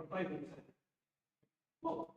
5 minutes. Cool.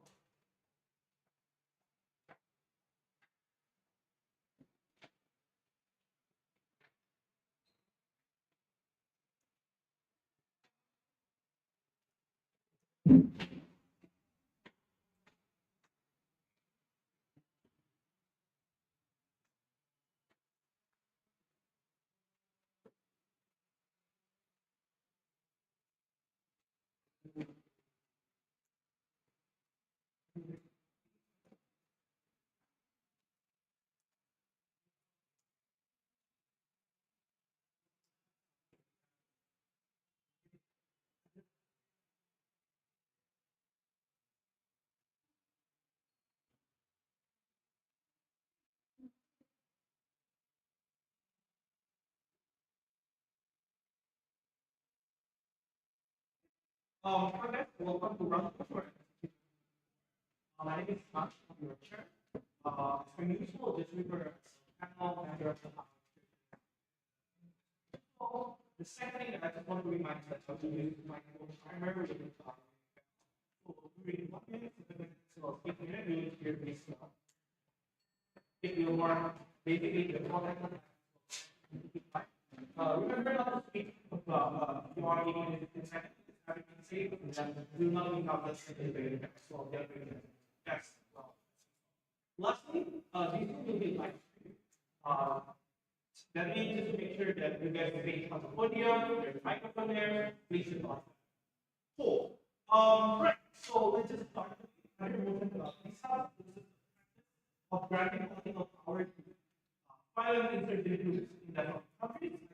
For that, welcome to Round Four. My name is Max, I'm your chair. As per usual, just remember panel member of the panel. The second thing that I just want to remind you that how to use microphone primarily during 1 minute to 2 minutes, so 8 minutes, we need to hear this. If you want, basically, the contact. Remember not to speak you want to give me 15 seconds. Everything safe, and then do not leave out the second so yes. Lastly, this will be live stream. That means just to make sure that you guys face on the podium, there's a microphone there, please sit on. Cool. Right. So let's just start with another movement about PISA. This is the practice of granting political power to violent insurgent groups in developing countries and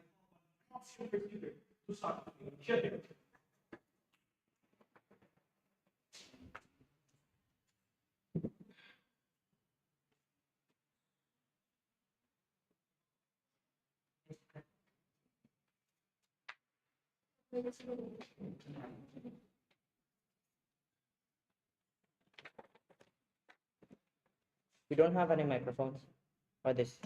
option procedure to start the initiative. We don't have any microphones for this.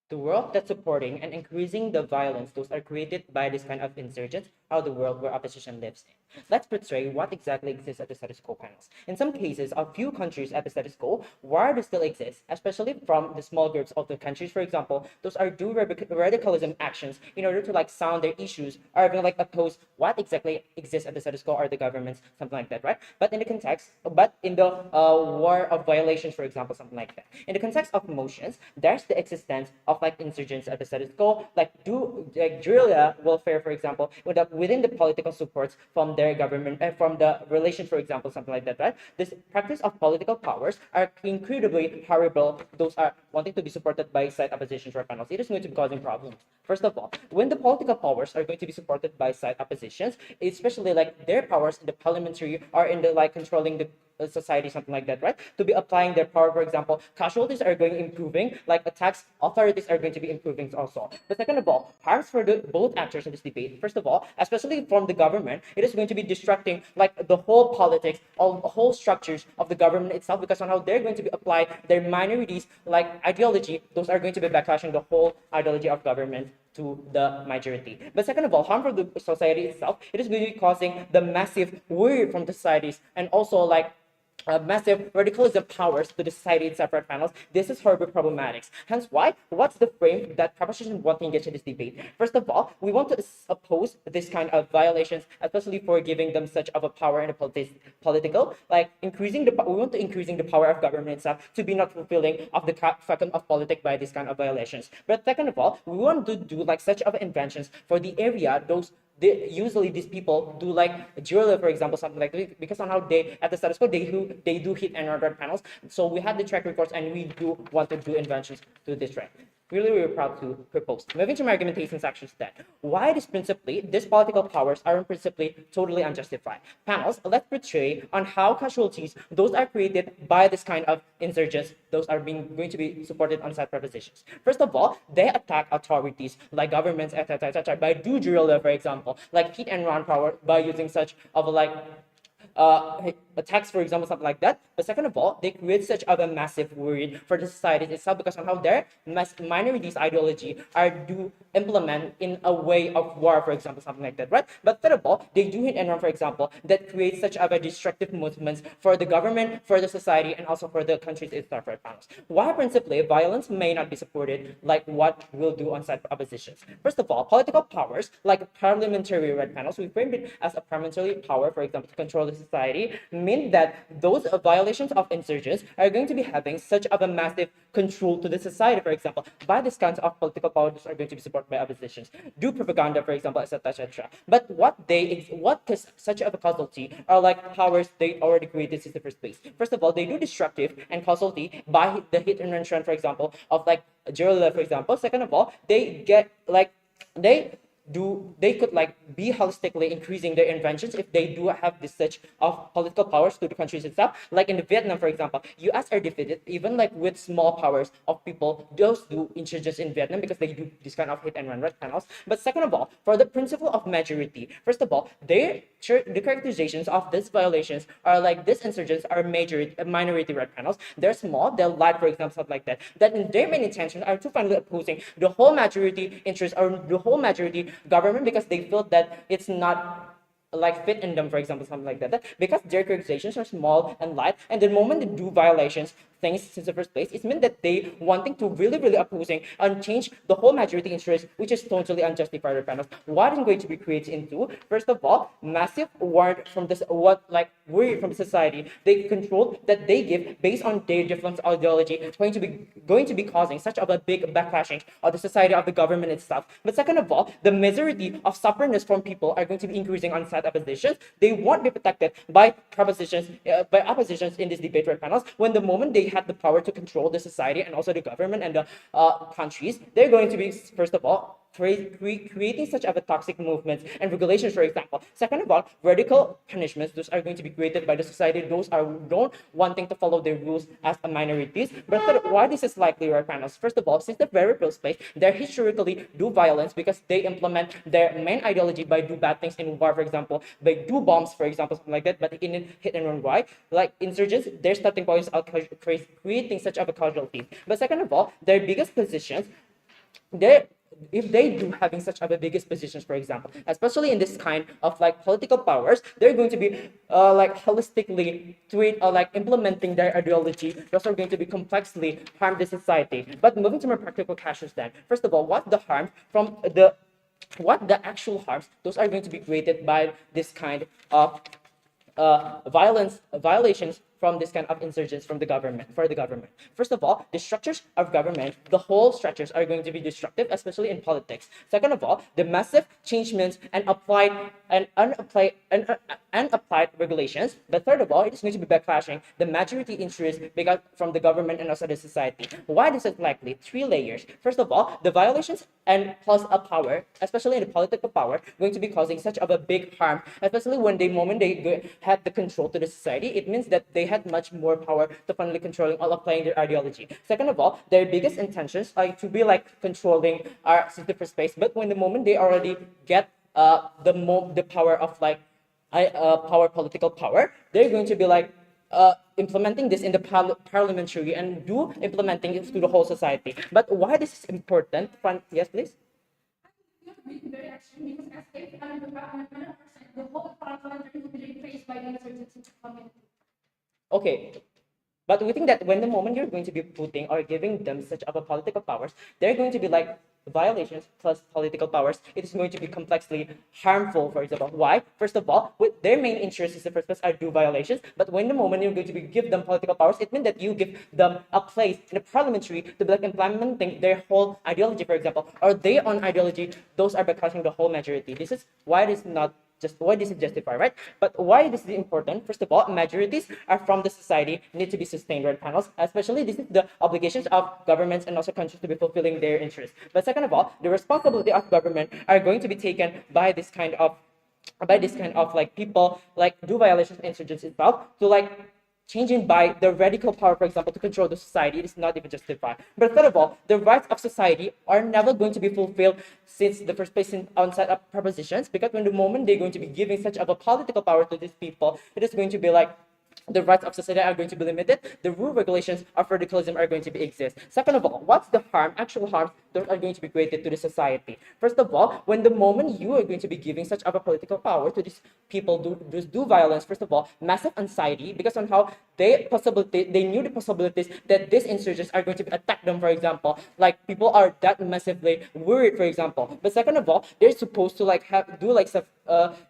The world that's supporting and increasing the violence those are created by this kind of insurgents are the world where opposition lives in. Let's portray what exactly exists at the status quo panels. In some cases, a few countries at the status quo, why do still exist, especially from the small groups of the countries, for example, those are do radicalism actions in order to like sound their issues or even like oppose what exactly exists at the status quo or the governments, something like that, right? But in the war of violations, for example, something like that. In the context of motions, there's the existence of like insurgents at the status quo, like guerrilla warfare, for example, within the political supports from their government and from the relation, for example, something like that, right? This practice of political powers are incredibly horrible. Those are wanting to be supported by side oppositions or panels. It is going to be causing problems. First of all, when the political powers are going to be supported by side oppositions, especially like their powers in the parliamentary or in the like controlling the society, something like that, right? To be applying their power, for example, casualties are going improving, like attacks, authorities are going to be improving also. But second of all, harms for the both actors in this debate. First of all, especially from the government, it is going to be distracting like the whole politics, all the whole structures of the government itself, because on how they're going to be applied their minorities like ideology, those are going to be backlashing the whole ideology of government to the majority. But second of all, harm for the society itself, it is going to be causing the massive worry from the societies and also like massive radicalism powers to the society in separate panels. This is horribly problematic. Hence why, what's the frame that proposition want to engage in this debate? First of all, we want to oppose this kind of violations, especially for giving them such of a power in the political, like we want to increasing the power of government itself to be not fulfilling of the faculty of politics by this kind of violations. But second of all, we want to do like such of inventions for the area, usually these people do like guerrilla, for example, something like that, because on how they at the status quo they do hit and other panels. So we have the track records and we do want to do inventions to this track. really proud to propose. Moving to my argumentation sections then. Why these political powers are principally totally unjustified. Panels, let's portray on how casualties, those are created by this kind of insurgents, those are going to be supported on side propositions. First of all, they attack authorities like governments, etc., by do guerrilla, for example, like hit and run power by using such of like attacks, for example, something like that. But second of all, they create such of a massive worry for the society itself because somehow their minorities ideology are do implement in a way of war, for example, something like that, right? But third of all, they do hit and run, for example, that creates such of a destructive movements for the government, for the society, and also for the countries itself, right, panels. Why principally violence may not be supported like what we'll do on side oppositions. First of all, political powers like parliamentary red panels, we framed it as a parliamentary power, for example, to control the society, mean that those violations of insurgents are going to be having such of a massive control to the society, for example, by these kinds of political powers are going to be supported by oppositions, do propaganda, for example, etc. But what is such of a causality are like powers they already created in the first place. First of all, they do destructive and causality by the hit and run trend, for example, of like guerrilla, for example. Second of all, they get like they could like be holistically increasing their inventions if they do have this such of political powers to the countries itself. Like in the Vietnam, for example, US are defeated even like with small powers of people, those do insurgents in Vietnam because they do this kind of hit and run red panels. But second of all, for the principle of majority, first of all, the characterizations of these violations are like these insurgents are minority red panels. They're small, they're light, for example, something like that. That in their main intentions are to finally opposing the whole majority interest or the whole majority government because they feel that it's not like fit in them, for example, something like that. Because their accusations are small and light, and the moment they do violations, things since the first place, it means that they wanting to really opposing and change the whole majority interest, which is totally unjustified panels. What is going to be created into, first of all, massive word from this worry from society. They control that they give based on their different ideology. It's going to be causing such of a big backlashing of the society of the government itself. But second of all, the misery of sufferingness from people are going to be increasing on side oppositions. They won't be protected by oppositions in this debate right panels. When the moment they had the power to control the society and also the government and the countries, they're going to be first of all creating such of a toxic movements and regulations, for example. Second of all, radical punishments, those are going to be created by the society. Those are don't wanting to follow their rules as a minorities. But third, why this is likely, right panels? First of all, since the very first place, they historically do violence because they implement their main ideology by do bad things in war, for example, by do bombs, for example, something like that. But in hit and run, why? Like insurgents, their starting points are creating such of a casualty. But second of all, their biggest positions, if they do having such other biggest positions, for example, especially in this kind of like political powers, they're going to be like holistically like implementing their ideology. Those are going to be complexly harm the society. But moving to more practical cases then, first of all, what the actual harms, those are going to be created by this kind of violations from this kind of insurgents from the government, for the government. First of all, the structures of government, the whole structures are going to be destructive, especially in politics. Second of all, the massive changements and unapplied regulations. But third of all, it is going to be backlashing the majority interest because from the government and also the society. Why this is likely? Three layers. First of all, the violations and plus a power, especially in the political power, going to be causing such of a big harm, especially when the moment they had the control to the society. It means that they had much more power to finally controlling or applying their ideology. Second of all, their biggest intentions are to be like controlling our different space. But when the moment they already get the power of like political power, they're going to be like implementing this in the parliamentary and do implementing it to the whole society. But why this is important? Yes, please. Very extreme because as if the whole parliament will be replaced by the insurgency community. Okay, but we think that when the moment you're going to be putting or giving them such of a political powers, they're going to be like violations plus political powers. It is going to be complexly harmful, for example. Why? First of all, with their main interests in the first place are do violations, but when the moment you're going to give them political powers, it means that you give them a place in the parliamentary to be like implementing their whole ideology, for example, or their own ideology. Those are becoming the whole majority. This is why it is not just why this is justified, right? But why this is important? First of all, majorities are from the society need to be sustained, right, panels? Especially this is the obligations of governments and also countries to be fulfilling their interests. But second of all, the responsibility of government are going to be taken by this kind of like people like do violations of insurgents itself to like changing by the radical power, for example, to control the society. It is not even justified. But third of all, the rights of society are never going to be fulfilled since the first place in onset of propositions, because when the moment they're going to be giving such of a political power to these people, it is going to be like the rights of society are going to be limited, the rule regulations of radicalism are going to be exist. Second of all, what's the harm, actual harms that are going to be created to the society? First of all, when the moment you are going to be giving such of a political power to these people do violence, first of all, massive anxiety, because on how they knew the possibilities that these insurgents are going to attack them, for example, like people are that massively worried, for example. But second of all, they're supposed to like do like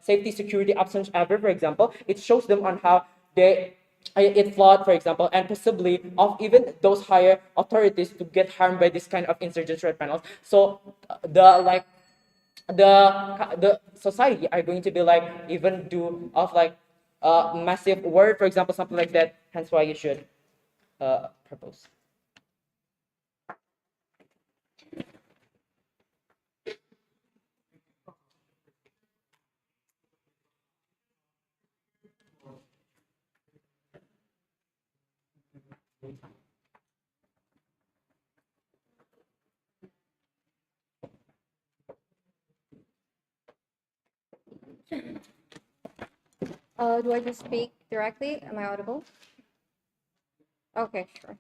safety security options ever, for example. It shows them on how it flawed, for example, and possibly of even those higher authorities to get harmed by this kind of insurgents, red panels. So the society are going to be like even do of like massive word, for example, something like that. Hence why you should propose. Do I just speak directly? Am I audible? Okay, sure.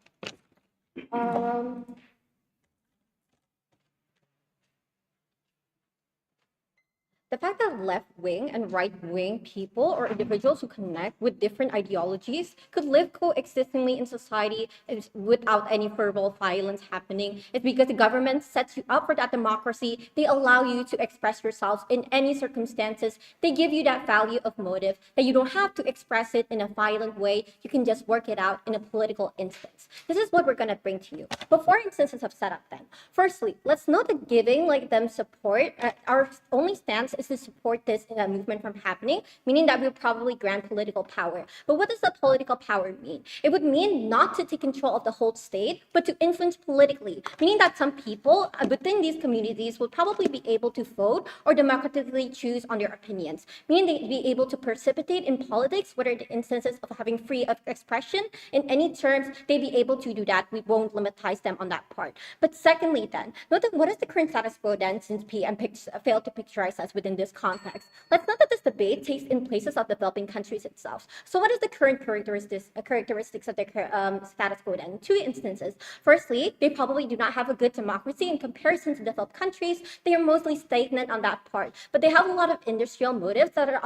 The fact that left-wing and right-wing people or individuals who connect with different ideologies could live coexistingly in society without any verbal violence happening is because the government sets you up for that democracy. They allow you to express yourselves in any circumstances. They give you that value of motive that you don't have to express it in a violent way. You can just work it out in a political instance. This is what we're going to bring to you. But 4 instances of setup then. Firstly, let's note that giving like them support, our only stance is to support this movement from happening, meaning that we'll probably grant political power. But what does the political power mean? It would mean not to take control of the whole state, but to influence politically, meaning that some people within these communities will probably be able to vote or democratically choose on their opinions, meaning they'd be able to precipitate in politics, whether the instances of having free of expression in any terms, they'd be able to do that. We won't limitize them on that part. But secondly then, note that what is the current status quo then, since PM failed to picturize us within this context? Let's note that this debate takes in places of developing countries itself. So what is the current characteristics of the status quo then? 2 instances. Firstly, they probably do not have a good democracy in comparison to developed countries. They are mostly stagnant on that part, but they have a lot of industrial motives that are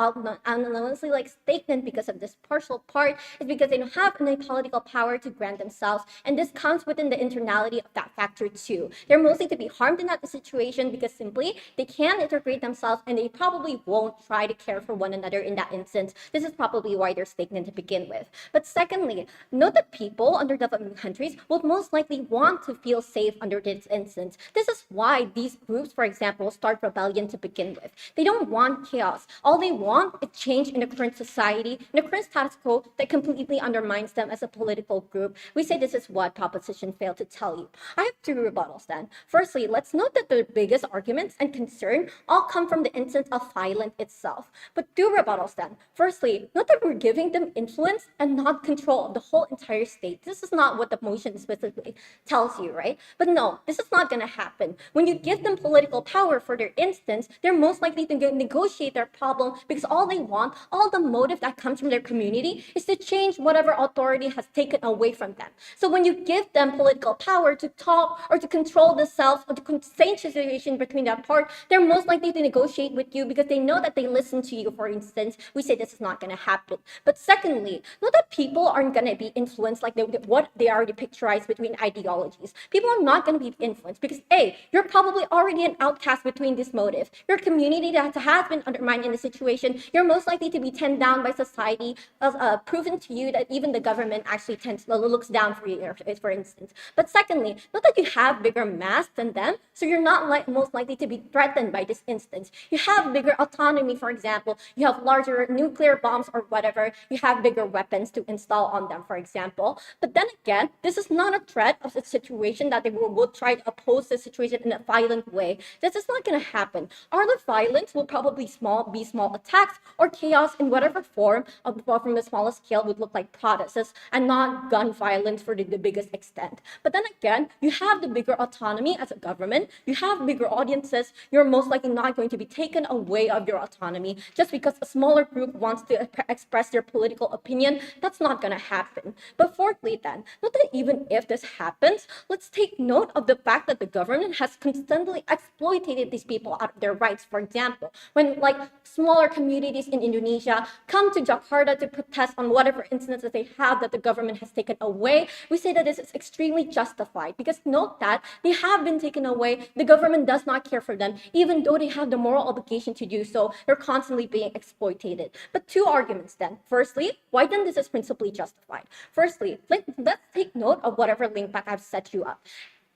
honestly like stagnant because of this partial part, is because they don't have any political power to grant themselves, and this comes within the internality of that factor too. They're mostly to be harmed in that situation because simply they can't integrate themselves and they probably won't try to care for one another in that instance. This is probably why they're stagnant to begin with. But secondly, note that people under developing countries will most likely want to feel safe under this instance. This is why these groups, for example, start rebellion to begin with. They don't want chaos. All they want is change in the current society, in the current status quo that completely undermines them as a political group. We say this is what proposition failed to tell you. I have 2 rebuttals then. Firstly, let's note that the biggest arguments and concern all come from the instance of violence itself. But 2 rebuttals then. Firstly, note that we're giving them influence and not control of the whole entire state. This is not what the motion specifically tells you, right? But no, this is not going to happen. When you give them political power for their instance, they're most likely to negotiate their problem because all they want, all the motive that comes from their community is to change whatever authority has taken away from them. So when you give them political power to talk or to control themselves or to change the situation between that part, they're most likely to negotiate with you because they know that they listen to you, for instance. We say this is not going to happen. But secondly, know that people aren't going to be influenced like what they already picturized between ideologies. People are not going to be influenced because A, you're probably already an outcast between this motive. Your community that has been undermined in the situation, you're most likely to be turned down by society, proven to you that even the government actually looks down for you, for instance. But secondly, not that you have bigger mass than them, so you're not most likely to be threatened by this instance. You have bigger autonomy, for example, you have larger nuclear bombs or whatever, you have bigger weapons to install on them, for example. But then again, this is not a threat of the situation that they will try to oppose the situation in a violent way. This is not going to happen. All the violence will probably be small attacks or chaos in whatever form from the smallest scale would look like protests and not gun violence for the biggest extent. But then again, you have the bigger autonomy as a government, you have bigger audiences, you're most likely not going to be taken away of your autonomy just because a smaller group wants to express their political opinion. That's not going to happen. But fourthly then, not that even if this happens, let's take note of the fact that the government has constantly exploited these people out of their rights. For example, when like smaller communities in Indonesia come to Jakarta to protest on whatever instances they have that the government has taken away, we say that this is extremely justified because note that they have been taken away. The government does not care for them, even though they have the moral obligation to do so. They're constantly being exploited. But two arguments then. Firstly, why then this is principally justified? Firstly, let's take note of whatever link back I've set you up.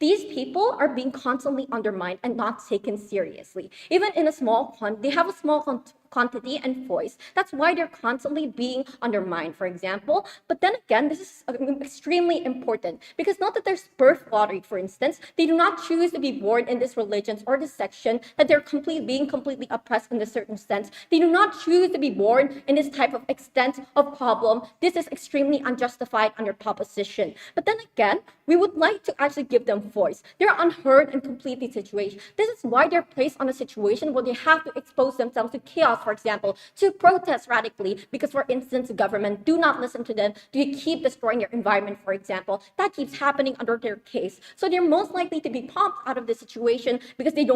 These people are being constantly undermined and not taken seriously. Even in a small they have a small quantity and voice. That's why they're constantly being undermined, for example. But then again, this is extremely important because not that there's birth lottery, for instance, they do not choose to be born in this religion or this section, that they're being completely oppressed in a certain sense. They do not choose to be born in this type of extent of problem. This is extremely unjustified under proposition. But then again, we would like to actually give them voice. They're unheard and completely situation. This is why they're placed on a situation where they have to expose themselves to chaos, for example, to protest radically because, for instance, the government do not listen to them, they keep destroying their environment, for example. That keeps happening under their case. So they're most likely to be pumped out of the situation because they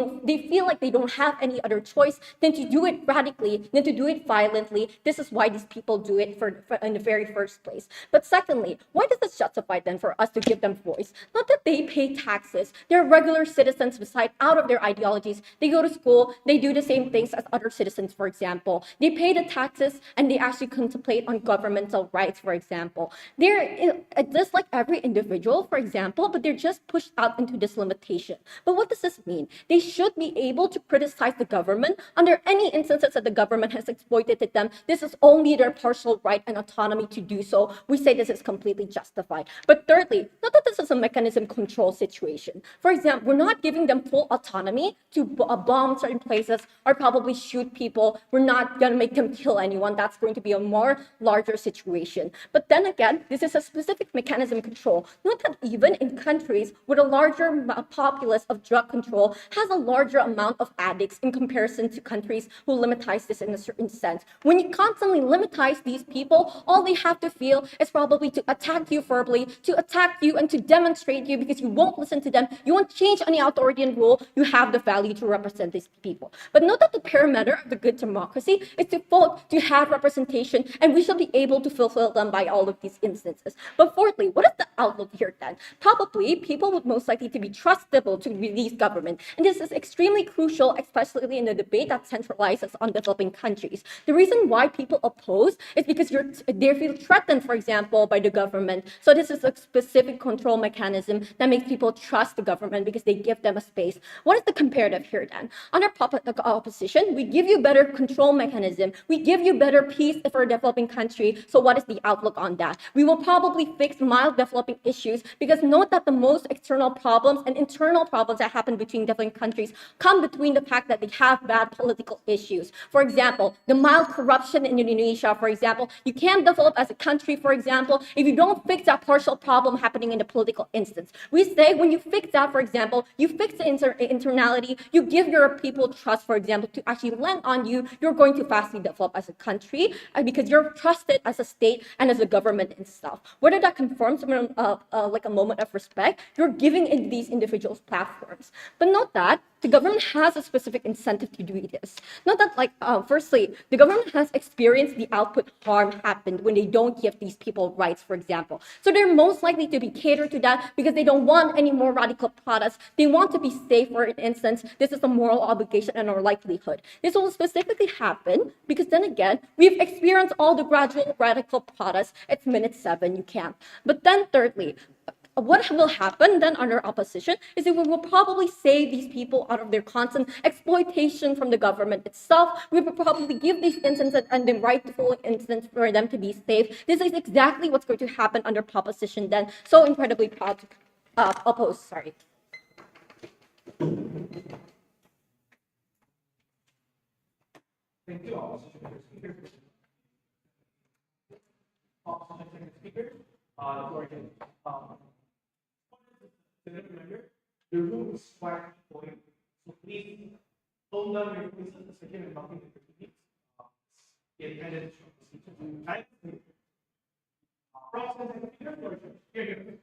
feel like they don't have any other choice than to do it radically, than to do it violently. This is why these people do it in the very first place. But secondly, why does this justify then for us to give them voice? Not that they pay taxes. They're regular citizens beside out of their ideologies. They go to school, they do the same things as other citizens, for example. They pay the taxes and they actually contemplate on governmental rights, for example. They're just like every individual, for example, but they're just pushed out into this limitation. But what does this mean? They should be able to criticize the government under any instances that the government has exploited them. This is only their partial right and autonomy to do so. We say this is completely justified. But thirdly, not that this is a mechanism control situation. For example, we're not giving them full autonomy to bomb certain places or probably shoot people. We're not going to make them kill anyone. That's going to be a more larger situation. But then again, this is a specific mechanism control. Note that even in countries with a larger populace of drug control has a larger amount of addicts in comparison to countries who limitize this in a certain sense. When you constantly limitize these people, all they have to feel is probably to attack you verbally, to attack you and to demonstrate you because you won't listen to them. You won't change any authoritarian rule. You have the value to represent these people. But note that the parameter of the good democracy is to vote, to have representation, and we should be able to fulfill them by all of these instances. But fourthly, what is the outlook here then? Probably people would most likely to be trustable to these government. And this is extremely crucial, especially in the debate that centralizes on developing countries. The reason why people oppose is because they feel threatened, for example, by the government. So this is a specific control mechanism that makes people trust the government because they give them a space. What is the comparative here then? Under opposition, we give you better control mechanism. We give you better peace for a developing country. So what is the outlook on that? We will probably fix mild developing issues because note that the most external problems and internal problems that happen between developing countries come between the fact that they have bad political issues. For example, the mild corruption in Indonesia, for example, you can't develop as a country, for example, if you don't fix that partial problem happening in the political instance. We say when you fix that, for example, you fix the internality, you give your people trust, for example, to actually lend on you, you're going to fastly develop as a country because you're trusted as a state and as a government and stuff. Whether that conforms to like a moment of respect, you're giving in these individuals platforms. But note that the government has a specific incentive to do this. Not that firstly, the government has experienced the output harm happened when they don't give these people rights, for example. So they're most likely to be catered to that because they don't want any more radical products. They want to be safe, for instance. This is a moral obligation and our likelihood. This will specifically happen because then again, we've experienced all the gradual radical products. It's minute 7, you can't. But then thirdly, what will happen then under opposition is that we will probably save these people out of their constant exploitation from the government itself. We will probably give these instances and the rightful instance for them to be safe. This is exactly what's going to happen under proposition then. So incredibly proud to oppose, sorry. Thank you, opposition speakers. Opposition speakers, Florian, remember, the room is quite going, so please tone down your voices, especially when talking to the meetings. It kind of shows right? Opposition speakers, Florian, here.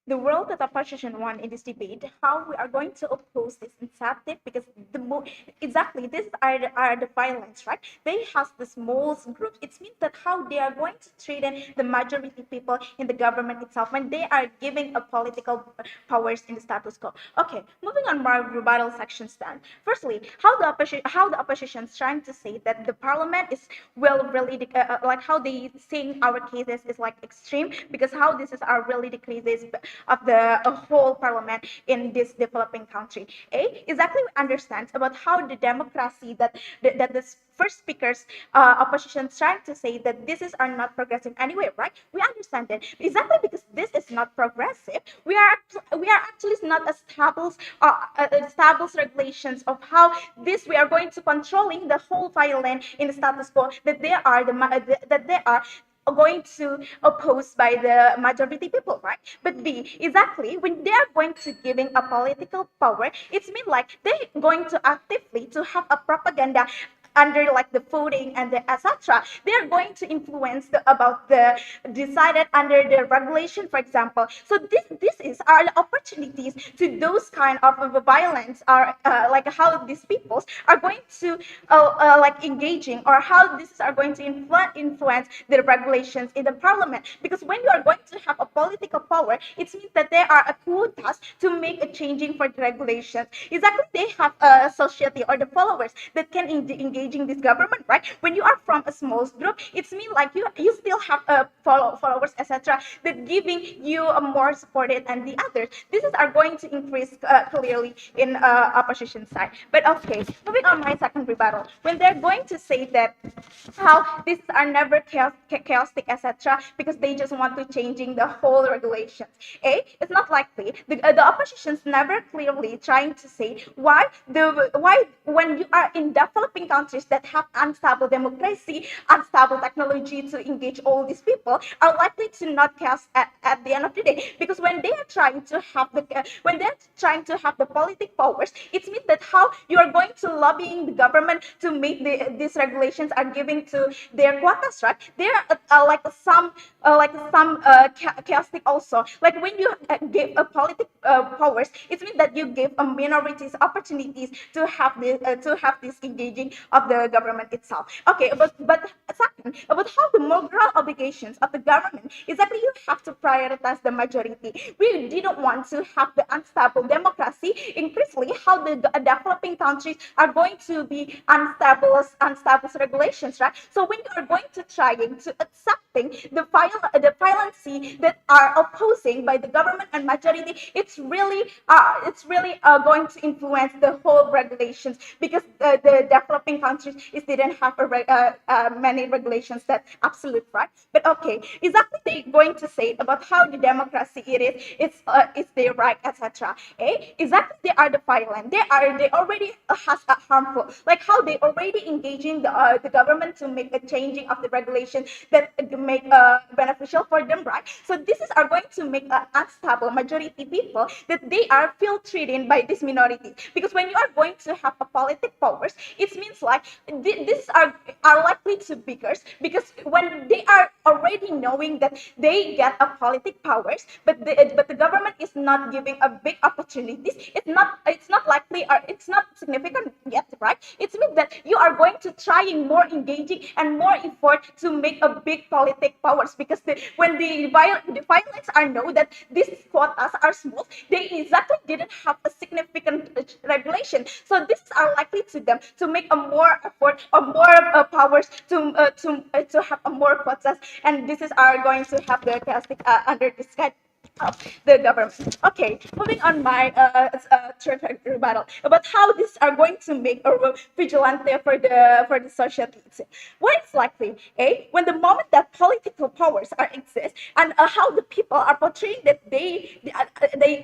The role that opposition won in this debate, how we are going to oppose this incentive, because exactly these are the violence, right? They have the small groups. It means that how they are going to threaten the majority people in the government itself when they are giving a political powers in the status quo. Okay, moving on my rebuttal sections then. Firstly, how the opposition is trying to say that the parliament is really like how they saying our cases is like extreme, because how this is are really the cases of the whole parliament in this developing country. Exactly we understand about how the democracy that the first speakers opposition trying to say that this is are not progressive anyway, right? We understand that exactly because this is not progressive. We are actually not established regulations of how this we are going to controlling the whole violence in the status quo that they are that they are going to oppose by the majority people, right? But B, exactly when they are going to giving a political power, it's mean like they're going to actively to have a propaganda under like the voting and the etc. They're going to influence about the decided under the regulation, for example. So this is are the opportunities to those kind of violence are like how these peoples are going to like engaging, or how this are going to influence the regulations in the parliament. Because when you are going to have a political power, it means that there are a quotas to make a changing for the regulations. Exactly, they have a society or the followers that can engaging this government, right? When you are from a small group, it's mean like you still have followers, etc. that giving you a more supported than the others. This is are going to increase clearly in opposition side. But okay, moving on my second rebuttal, when they're going to say that how these are never chaotic, etc., because they just want to changing the whole regulations. It's not likely. The opposition's never clearly trying to say why when you are in developing countries that have unstable democracy, unstable technology to engage all these people, are likely to not chaos at the end of the day. Because when they are trying to have the politic powers, it means that how you are going to lobbying the government to make these regulations are giving to their quotas, right? There are like some chaotic also. Like when you give a politic powers, it means that you give a minorities opportunities to have this engaging of the government itself. Okay, but second, about how the moral obligations of the government is that you have to prioritize the majority. We didn't want to have the unstable democracy, increasingly how the developing countries are going to be unstable regulations, right? So when you are going to trying to accepting the violence that are opposing by the government and majority, it's really going to influence the whole regulations, because the developing countries countries is didn't have many regulations that absolute, right? But okay, exactly they going to say about how the democracy it is, it's their right, etc. Exactly they are the violent. They already has a harmful, like how they already engaging the government to make a changing of the regulation that make beneficial for them, right? So this is are going to make an unstable majority people that they are feel threatened by this minority, because when you are going to have a politic powers, it means like this are likely to bigger, because when they are already knowing that they get a politic powers, but the government is not giving a big opportunities, it's not likely or it's not significant yet, right? It means that you are going to trying more engaging and more effort to make a big politic powers, because when the violence are know that these quotas are small, they exactly didn't have a significant regulation. So this are likely to them to make a more effort or more powers to have a more quotas, and this is are going to have the chaotic under this kind of the government. Okay, moving on my third rebuttal about how these are going to make a vigilante for the society. What is likely, when the moment that political powers are exist, and how the people are portraying that they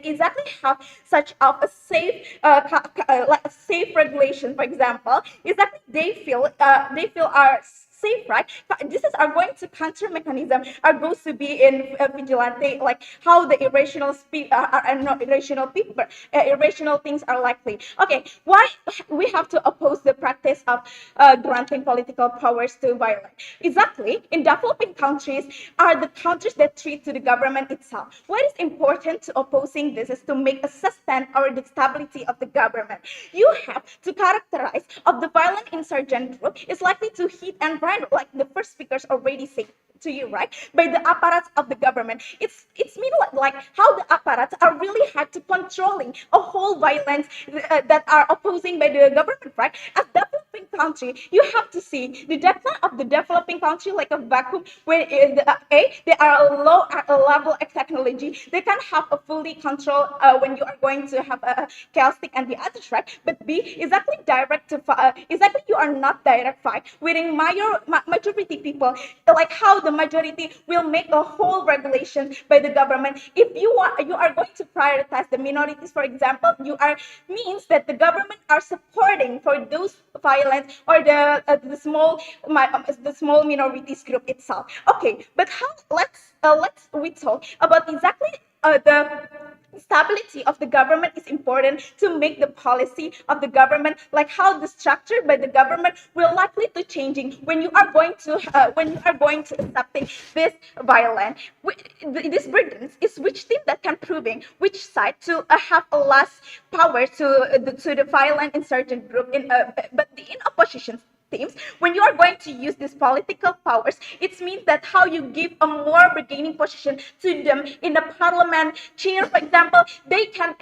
exactly have such of a safe like a safe regulation, for example, exactly they feel are safe, right? This is are going to counter mechanism are going to be in vigilante, like how the are not irrational people, irrational things are likely. Okay, why we have to oppose the practice of granting political powers to violence? Exactly, in developing countries are the countries that treat to the government itself. What is important to opposing this is to make a sustain or the stability of the government. You have to characterize of the violent insurgent group is likely to hit and run, like the first speakers already said to you, right? By the apparatus of the government. It's mean like how the apparatus are really hard to controlling a whole violence that are opposing by the government, right? As developing country, you have to see the decline of the developing country like a vacuum where they are a low level of technology. They can have a fully control when you are going to have a chaotic and the others, right? But B exactly direct to exactly you are not direct fight within majority people, like how the majority will make a whole regulation by the government. If you are going to prioritize the minorities, for example, you are means that the government are supporting for those violence or the small minorities group itself. Okay, but how let's we talk about exactly the stability of the government is important to make the policy of the government, like how the structure by the government will likely to changing when you are going to accepting this violence. This burdens is which team that can proving which side to have a less power to the violent insurgent group but in opposition teams, when you are going to use these political powers, it means that how you give a more bargaining position to them in the parliament chair, for example, they can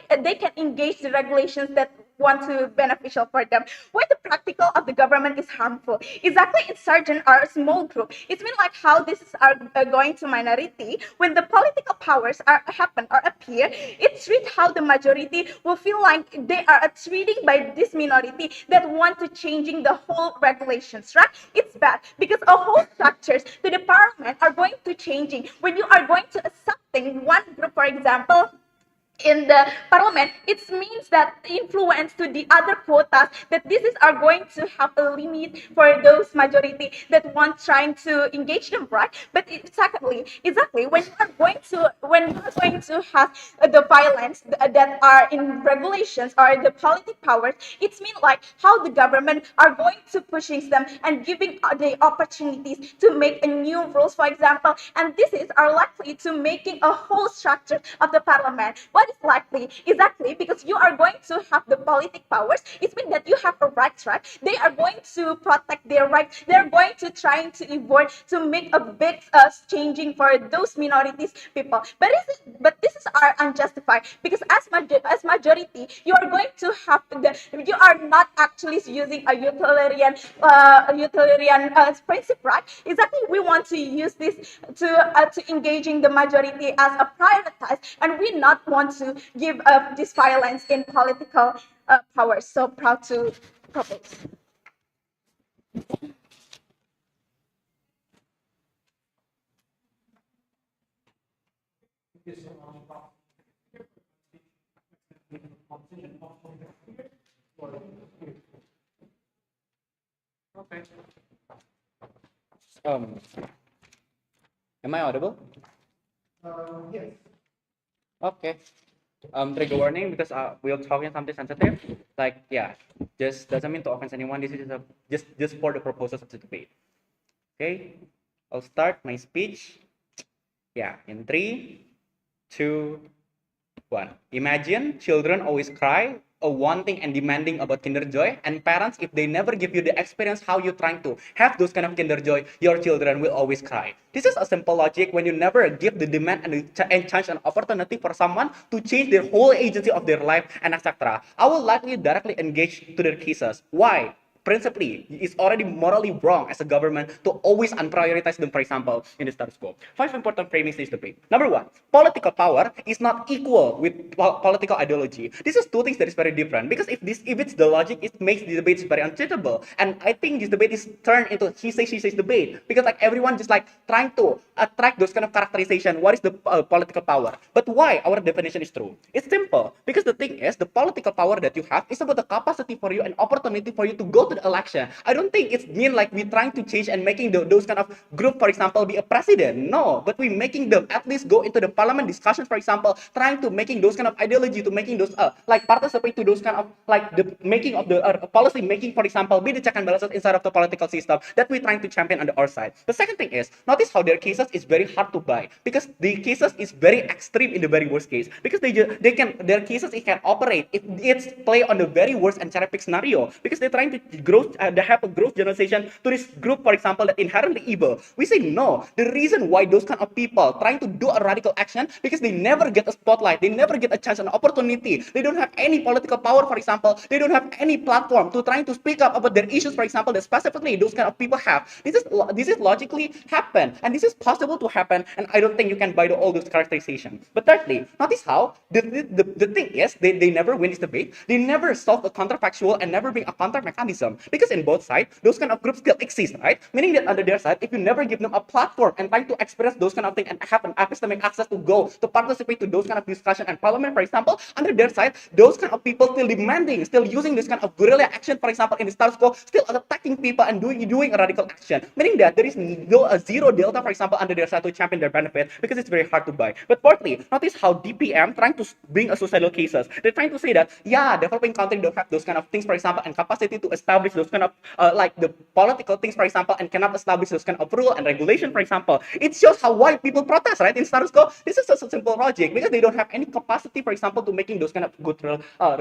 engage the regulations that want to beneficial for them. Why the practical of the government is harmful? Exactly, insurgent are a small group. It's mean like how this are going to minority. When the political powers are happen or appear, it's treat how the majority will feel like they are treating by this minority that want to changing the whole regulations, right? It's bad because a whole structures to the parliament are going to changing when you are going to accepting one group, for example, in the parliament. It means that influence to the other quotas that this is are going to have a limit for those majority that want trying to engage them, right? But secondly, exactly when you are going to have the violence that are in regulations or the politic powers, it means like how the government are going to pushing them and giving the opportunities to make a new rules, for example, and this is are likely to making a whole structure of the parliament. What is likely? Exactly, because you are going to have the politic powers. It means that you have a rights, right? They are going to protect their rights. They're going to trying to avoid to make a big changing for those minorities people. But this is are unjustified because as majority, you are going to have you are not actually using a utilitarian principle, right? Exactly, we want to use this to engaging the majority as a prioritize, and we not want to give up this violence in political power. So proud to propose. Okay. Am I audible? Yes. Okay. Trigger warning because we're talking something sensitive. Like, yeah, just doesn't mean to offend anyone. This is just for the purposes of the debate. Okay, I'll start my speech. Yeah, in 3, 2, 1. Imagine children always cry, wanting and demanding about Kinder Joy, and parents, if they never give you the experience how you're trying to have those kind of Kinder Joy, your children will always cry. This is a simple logic. When you never give the demand and chance and opportunity for someone to change their whole agency of their life and etc., I will likely directly engage to their cases. Why? Principally, it's already morally wrong as a government to always unprioritize them, for example, in the status quo. 5 important framings in this debate. Number 1, political power is not equal with political ideology. This is 2 things that is very different, because if it's the logic, it makes the debates very uncharitable. And I think this debate is turned into he says, she says debate, because like everyone just like trying to attract those kind of characterization. What is the political power? But why our definition is true? It's simple, because the thing is, the political power that you have is about the capacity for you and opportunity for you to go to the election. I don't think it's mean like we trying to change and making those kind of group, for example, be a president. No, but we making them at least go into the parliament discussions, for example, trying to making those kind of ideology, to making those like participate to those kind of like the making of the policy making, for example, be the check and balances inside of the political system that we're trying to champion on the our side. The second thing is, notice how their cases is very hard to buy, because the cases is very extreme in the very worst case, because their cases it can operate if it's play on the very worst and cherry pick scenario, because they're trying to they have a growth generalization to this group, for example, that inherently evil. We say no. The reason why those kind of people trying to do a radical action, because they never get a spotlight, they never get a chance, an opportunity. They don't have any political power, for example. They don't have any platform to trying to speak up about their issues, for example, that specifically those kind of people have. This is logically happen, and this is possible to happen, and I don't think you can buy all those characterizations. But thirdly, notice how the thing is, they never win this debate. They never solve a counterfactual and never bring a counter mechanism, because in both sides, those kind of groups still exist, right? Meaning that under their side, if you never give them a platform and trying to express those kind of things and have an epistemic access to go to participate to those kind of discussion and parliament, for example, under their side, those kind of people still demanding, still using this kind of guerrilla action, for example, in the status quo, still attacking people and doing a radical action. Meaning that there is a zero delta, for example, under their side to champion their benefit, because it's very hard to buy. But fourthly, notice how DPM trying to bring a societal cases. They're trying to say that, yeah, developing country don't have those kind of things, for example, and capacity to establish those kind of like the political things, for example, and cannot establish those kind of rule and regulation, for example. It shows how why people protest, right? In status quo, this is just a simple logic, because they don't have any capacity, for example, to making those kind of good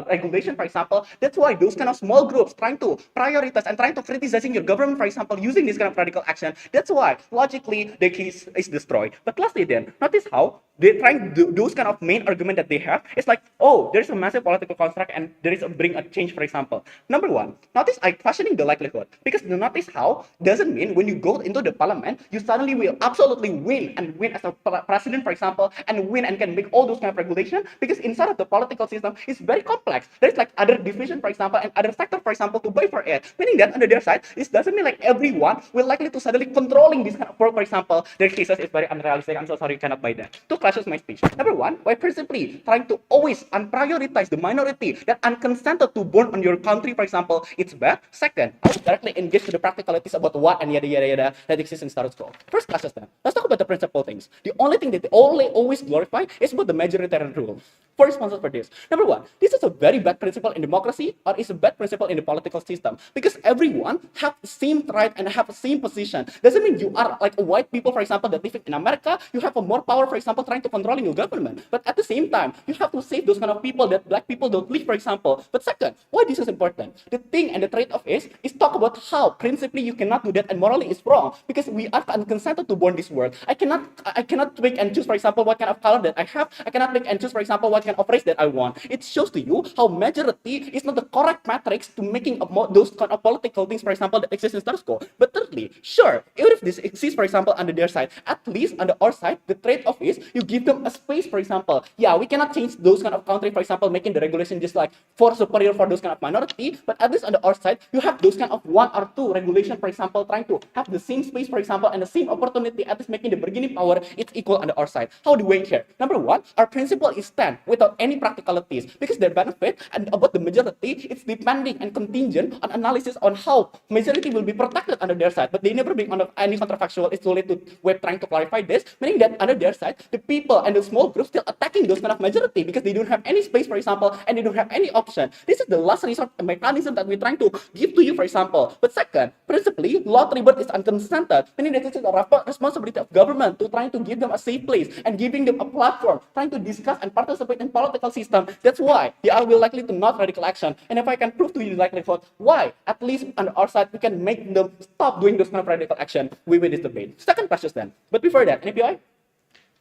regulation, for example. That's why those kind of small groups trying to prioritize and trying to criticizing your government, for example, using this kind of radical action. That's why logically the case is destroyed. But lastly, then notice how they're trying to do those kind of main argument that they have. It's like, oh, there's a massive political construct and there is a bring a change, for example. Number 1, notice I questioning the likelihood, because notice how doesn't mean when you go into the parliament, you suddenly will absolutely win and win as a president, for example, and win and can make all those kind of regulation, because inside of the political system it's very complex. There's like other division, for example, and other sector, for example, to buy for it. Meaning that under their side, this doesn't mean like everyone will likely to suddenly controlling this kind of work, for example. Their cases is very unrealistic. I'm so sorry you cannot buy that. Two clashes my speech. Number 1, by principally trying to always unprioritize the minority that unconsented to born on your country, for example, it's bad. Second, I will directly engage to the practicalities about what and yada yada yada that exists in status quo. First classes then. Let's talk about the principal things. The only thing that they always glorify is about the majoritarian rule. 4 responses for this. Number 1, this is a very bad principle in democracy, or is a bad principle in the political system, because everyone have the same right and have the same position. Doesn't mean you are like a white people, for example, that living in America, you have a more power, for example, trying to controlling your government. But at the same time, you have to save those kind of people that black people don't live, for example. But second, why this is important? The thing and the trade-off is talk about how principally you cannot do that and morally is wrong, because we are consented to born this world. I cannot pick and choose, for example, what kind of color that I have. I cannot pick and choose, for example, what kind of race that I want. It shows to you how majority is not the correct matrix to making those kind of political things, for example, that exist in status quo. But thirdly, sure, even if this exists, for example, under their side, at least under our side, the trade-off is you give them a space, for example. Yeah, we cannot change those kind of country, for example, making the regulation just like for superior for those kind of minority, but at least on the other side, you have those kind of one or two regulation, for example, trying to have the same space, for example, and the same opportunity, at least making the bargaining power it's equal on the other side. How do we care? Number one, our principle is stand without any practicalities because their benefit and about the majority, it's depending and contingent on analysis on how majority will be protected under their side, but they never bring on any counterfactual. It's too late to we're trying to clarify this, meaning that under their side, the people and the small groups still attacking those kind of majority because they don't have any space, for example, and they don't have any option. This is the last resort mechanism that we're trying to give to you, for example. But second, principally, law rebirth is unconsented, meaning that it is a responsibility of government to trying to give them a safe place and giving them a platform, trying to discuss and participate in political system. That's why they are will likely to not radical action. And if I can prove to you the likelihood, why at least on our side we can make them stop doing those kind of radical action, we will this debate. Second question then. But before that, any PI?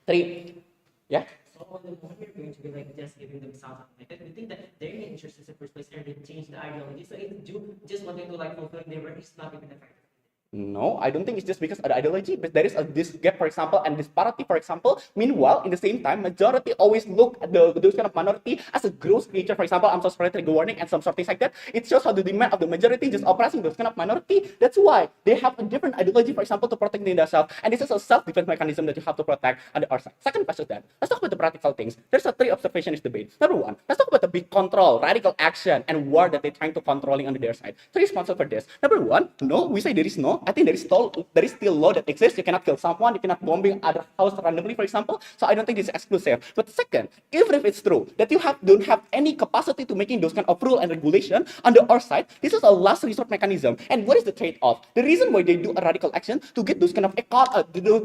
Three. Yeah? So on the moment we're going to be like just giving them something like that, we think that their interest is the first place and they change the ideology. So if you just wanting to like fulfill their work, it's not even effective. No, I don't think it's just because of the ideology, but there is this gap, for example, and disparity, for example. Meanwhile, in the same time, majority always look at those kind of minority as a gross creature. For example, I'm so sorry, trigger warning, and some sort of things like that. It shows how the demand of the majority just oppressing those kind of minority. That's why they have a different ideology, for example, to protect themselves. And this is a self-defense mechanism that you have to protect on the other side. Second question then, let's talk about the practical things. There's a three observations debate. Number one, let's talk about the big control, radical action, and war that they're trying to controlling on their side. Three responses for this. Number one, no, we say there is no. I think there is still law that exists. You cannot kill someone, you cannot bombing other house randomly, for example. So I don't think it's exclusive. But second, even if it's true that you don't have any capacity to making those kind of rule and regulation on the other side, this is a last resort mechanism. And what is the trade-off? The reason why they do a radical action to get those kind of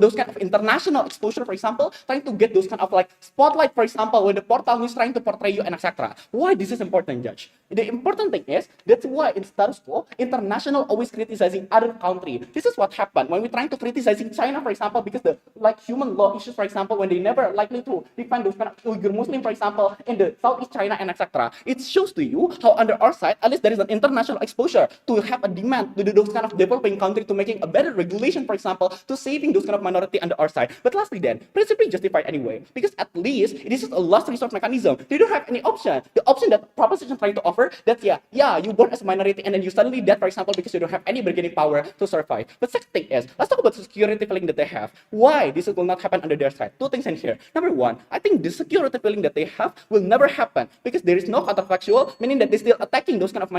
those kind of international exposure, for example, trying to get those kind of like spotlight, for example, when the portal news trying to portray you and etc. Why this is important, Judge? The important thing is that's why in status quo, international always criticizing other country. This is what happened when we're trying to criticizing China, for example, because the like human law issues, for example, when they never likely to defend those kind of Uyghur Muslim, for example, in the Southeast China and etc. It shows to you how under our side, at least there is an international exposure to have a demand to do those kind of developing country to making a better regulation, for example, to saving those kind of minority under our side. But lastly then, principally justified anyway, because at least this is a last resort mechanism. They don't have any option. The option that proposition trying to offer that yeah, you born as a minority and then you suddenly dead, for example, because you don't have any bargaining power to survive. But second thing is, let's talk about the security feeling that they have. Why this will not happen under their side? Two things in here. Number one, I think the security feeling that they have will never happen because there is no counterfactual, meaning that they're still attacking those kind of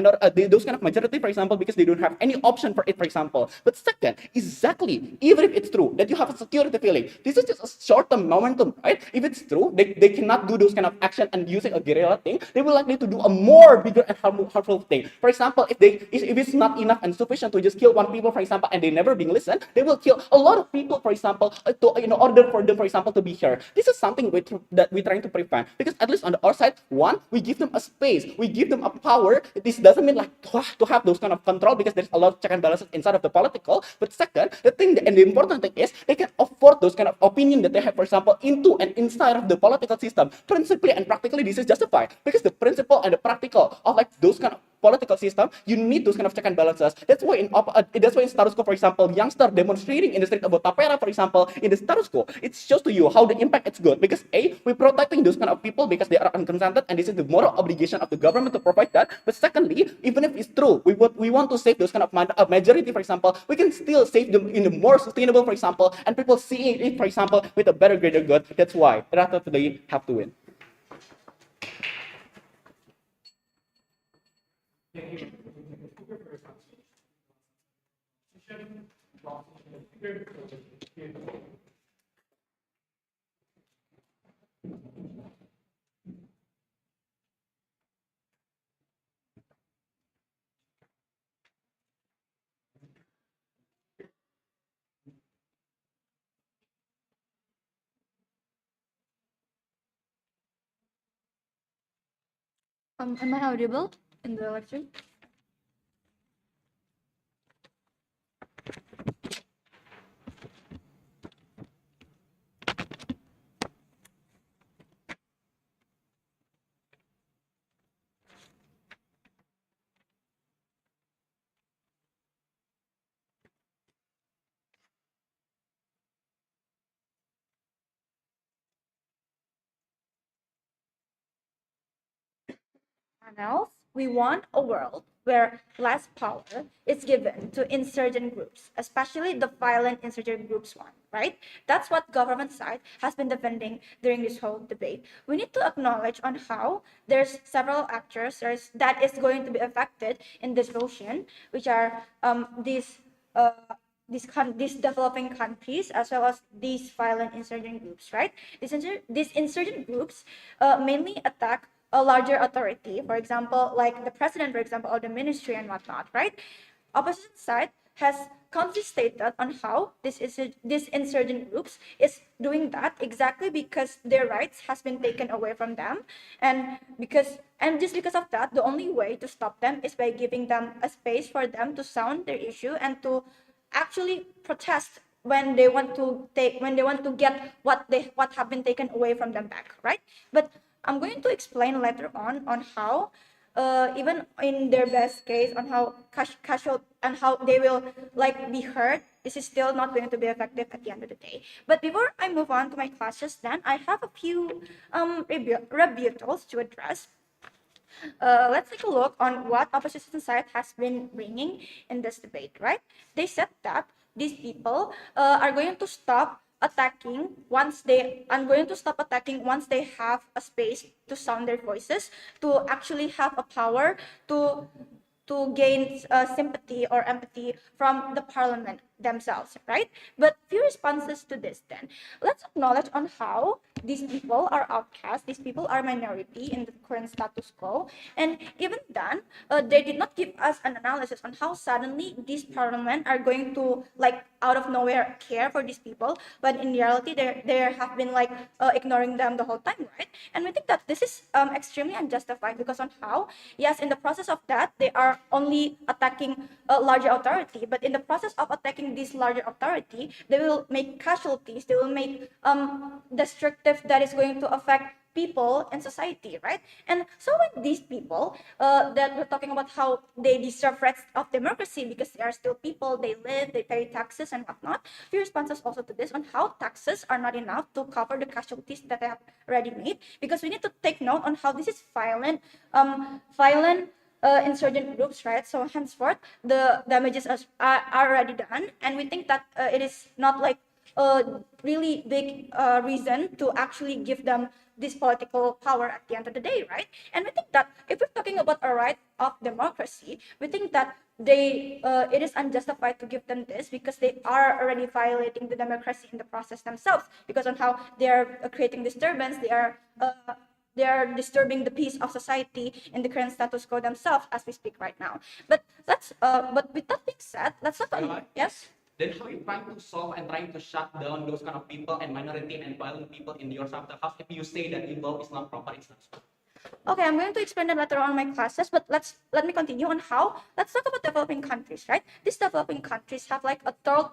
those kind of majority, for example, because they don't have any option for it, for example. But second, exactly, even if it's true that you have a security feeling, this is just a short-term momentum, right? If it's true, they cannot do those kind of action and using a guerrilla thing, they will likely to do a more bigger and harmful thing. For example, if it's not enough and sufficient to just kill one people, for example, and they never being listened, they will kill a lot of people, for example, in order for them, for example, to be here. This is something that we're trying to prevent because at least on the other side, one, we give them a space, we give them a power. This doesn't mean like to have those kind of control because there's a lot of check and balances inside of the political. But second, the thing and the important thing is they can afford those kind of opinion that they have, for example, into and inside of the political system. Principally and practically, this is justified because the principle and the practical of like those kind of political system, you need those kind of check and balances. That's why in status quo, for example, youngster demonstrating in the street about Tapera, for example, in the status quo, it shows to you how the impact is good because we're protecting those kind of people because they are unconsented, and this is the moral obligation of the government to provide that. But secondly, even if it's true, we want to save those kind of majority, for example, we can still save them in a more sustainable, for example, and people seeing it, for example, with a better greater good. That's why rather they have to win. Thank you. Am I audible in the lecture? panels, we want a world where less power is given to insurgent groups, especially the violent insurgent groups one, right? That's what government side has been defending during this whole debate. We need to acknowledge on how there's several actors that is going to be affected in this motion, which are uh, these developing countries as well as these violent insurgent groups, right? These insurgent groups mainly attack a larger authority, for example, like the president, for example, or the ministry and whatnot, right? Opposition side has consistently stated on how this insurgent groups is doing that exactly because their rights has been taken away from them, and just because of that, the only way to stop them is by giving them a space for them to sound their issue and to actually protest when they want to get what have been taken away from them back, right? But I'm going to explain later on how even in their best case on how casual and how they will like be hurt, this is still not going to be effective at the end of the day. But before I move on to my classes, then I have a few rebuttals to address. Let's take a look on what opposition side has been bringing in this debate, right? They said that these people are going to stop attacking once they have a space to sound their voices, to actually have a power to gain sympathy or empathy from the parliament themselves, right? But few responses to this then. Let's acknowledge on how these people are outcast, these people are minority in the current status quo, and even then, they did not give us an analysis on how suddenly these parliament are going to like out of nowhere care for these people, but in reality, they have been like ignoring them the whole time, right? And we think that this is extremely unjustified because on how, yes, in the process of that, they are only attacking a larger authority, but in the process of attacking this larger authority, they will make casualties, they will make destructive that is going to affect people in society, right? And so when these people that we're talking about how they deserve rights of democracy because they are still people, they live, they pay taxes and whatnot, few responses also to this on how taxes are not enough to cover the casualties that they have already made, because we need to take note on how this is violent insurgent groups, right? So henceforth, the damages are already done, and we think that it is not like a really big reason to actually give them this political power at the end of the day, right? And we think that if we're talking about a right of democracy, we think that it is unjustified to give them this because they are already violating the democracy in the process themselves, because on how they are creating disturbance, they are disturbing the peace of society in the current status quo themselves as we speak right now. But but with that being said, let's talk about, yes. Then how are you trying to solve and trying to shut down those kind of people and minority and violent people in your side of the house if you say that law is not proper, it's not so? Okay, I'm going to explain that later on in my classes, but let me continue on how. Let's talk about developing countries, right? These developing countries have like a third